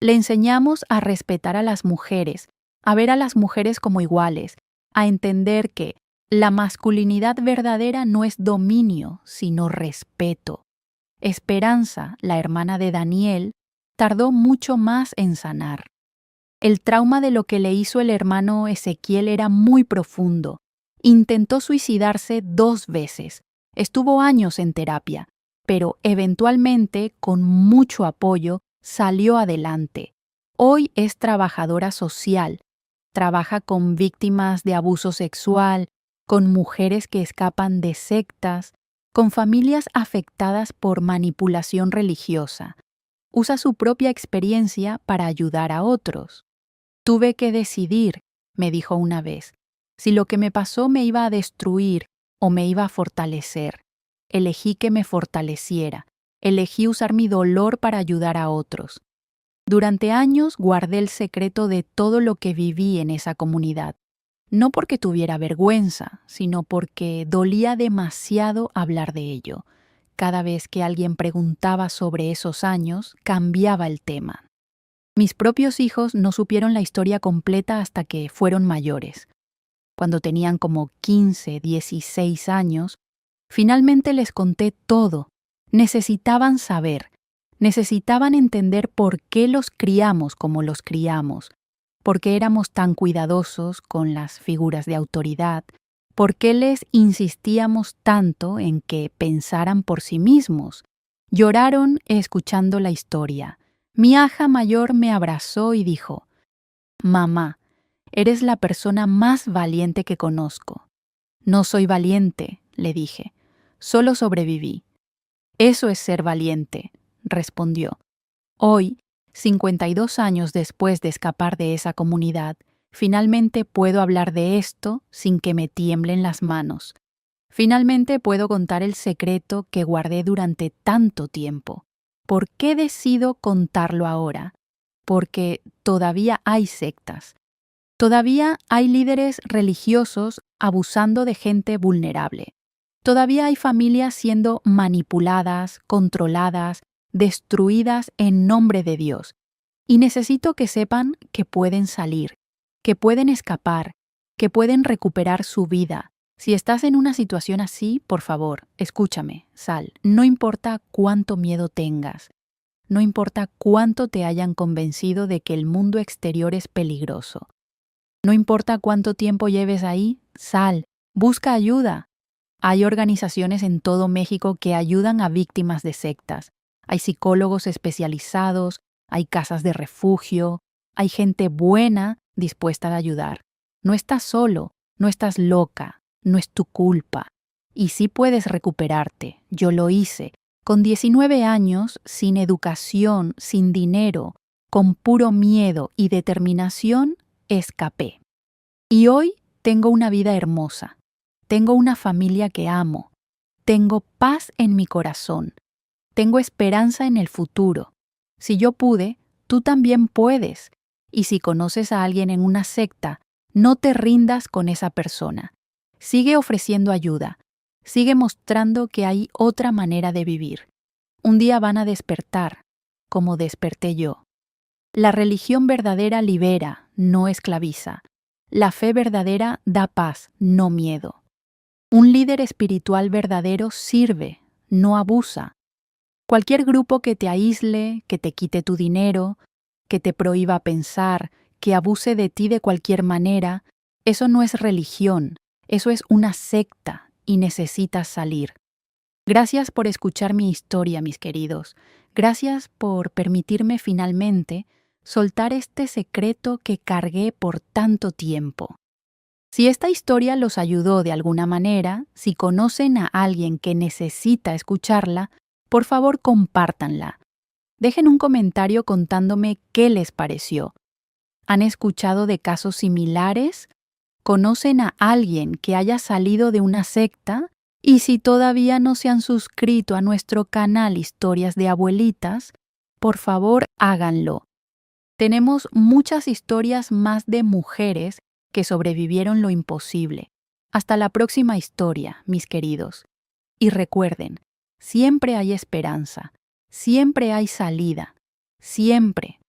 A: Le enseñamos a respetar a las mujeres, a ver a las mujeres como iguales, a entender que la masculinidad verdadera no es dominio, sino respeto. Esperanza, la hermana de Daniel, tardó mucho más en sanar. El trauma de lo que le hizo el hermano Ezequiel era muy profundo. Intentó suicidarse 2 veces. Estuvo años en terapia, pero eventualmente, con mucho apoyo, salió adelante. Hoy es trabajadora social. Trabaja con víctimas de abuso sexual, con mujeres que escapan de sectas, con familias afectadas por manipulación religiosa. Usa su propia experiencia para ayudar a otros. Tuve que decidir, me dijo una vez, si lo que me pasó me iba a destruir o me iba a fortalecer. Elegí que me fortaleciera. Elegí usar mi dolor para ayudar a otros. Durante años guardé el secreto de todo lo que viví en esa comunidad. No porque tuviera vergüenza, sino porque dolía demasiado hablar de ello. Cada vez que alguien preguntaba sobre esos años, cambiaba el tema. Mis propios hijos no supieron la historia completa hasta que fueron mayores. Cuando tenían como 15, 16 años, finalmente les conté todo. Necesitaban saber, necesitaban entender por qué los criamos como los criamos, por qué éramos tan cuidadosos con las figuras de autoridad, por qué les insistíamos tanto en que pensaran por sí mismos. Lloraron escuchando la historia. Mi hija mayor me abrazó y dijo, «Mamá, eres la persona más valiente que conozco». «No soy valiente», le dije, «solo sobreviví». «Eso es ser valiente», respondió. Hoy, 52 años después de escapar de esa comunidad, finalmente puedo hablar de esto sin que me tiemblen las manos. Finalmente puedo contar el secreto que guardé durante tanto tiempo. ¿Por qué decido contarlo ahora? Porque todavía hay sectas. Todavía hay líderes religiosos abusando de gente vulnerable. Todavía hay familias siendo manipuladas, controladas, destruidas en nombre de Dios. Y necesito que sepan que pueden salir, que pueden escapar, que pueden recuperar su vida. Si estás en una situación así, por favor, escúchame, sal. No importa cuánto miedo tengas. No importa cuánto te hayan convencido de que el mundo exterior es peligroso. No importa cuánto tiempo lleves ahí, sal. Busca ayuda. Hay organizaciones en todo México que ayudan a víctimas de sectas. Hay psicólogos especializados, hay casas de refugio, hay gente buena dispuesta a ayudar. No estás solo, no estás loca, no es tu culpa. Y sí puedes recuperarte. Yo lo hice. Con 19 años, sin educación, sin dinero, con puro miedo y determinación, escapé. Y hoy tengo una vida hermosa. Tengo una familia que amo. Tengo paz en mi corazón. Tengo esperanza en el futuro. Si yo pude, tú también puedes. Y si conoces a alguien en una secta, no te rindas con esa persona. Sigue ofreciendo ayuda. Sigue mostrando que hay otra manera de vivir. Un día van a despertar, como desperté yo. La religión verdadera libera, no esclaviza. La fe verdadera da paz, no miedo. Un líder espiritual verdadero sirve, no abusa. Cualquier grupo que te aísle, que te quite tu dinero, que te prohíba pensar, que abuse de ti de cualquier manera, eso no es religión, eso es una secta y necesitas salir. Gracias por escuchar mi historia, mis queridos. Gracias por permitirme finalmente soltar este secreto que cargué por tanto tiempo. Si esta historia los ayudó de alguna manera, si conocen a alguien que necesita escucharla, por favor compártanla. Dejen un comentario contándome qué les pareció. ¿Han escuchado de casos similares? ¿Conocen a alguien que haya salido de una secta? Y si todavía no se han suscrito a nuestro canal Historias de Abuelitas, por favor háganlo. Tenemos muchas historias más de mujeres que sobrevivieron lo imposible. Hasta la próxima historia, mis queridos. Y recuerden, siempre hay esperanza, siempre hay salida, siempre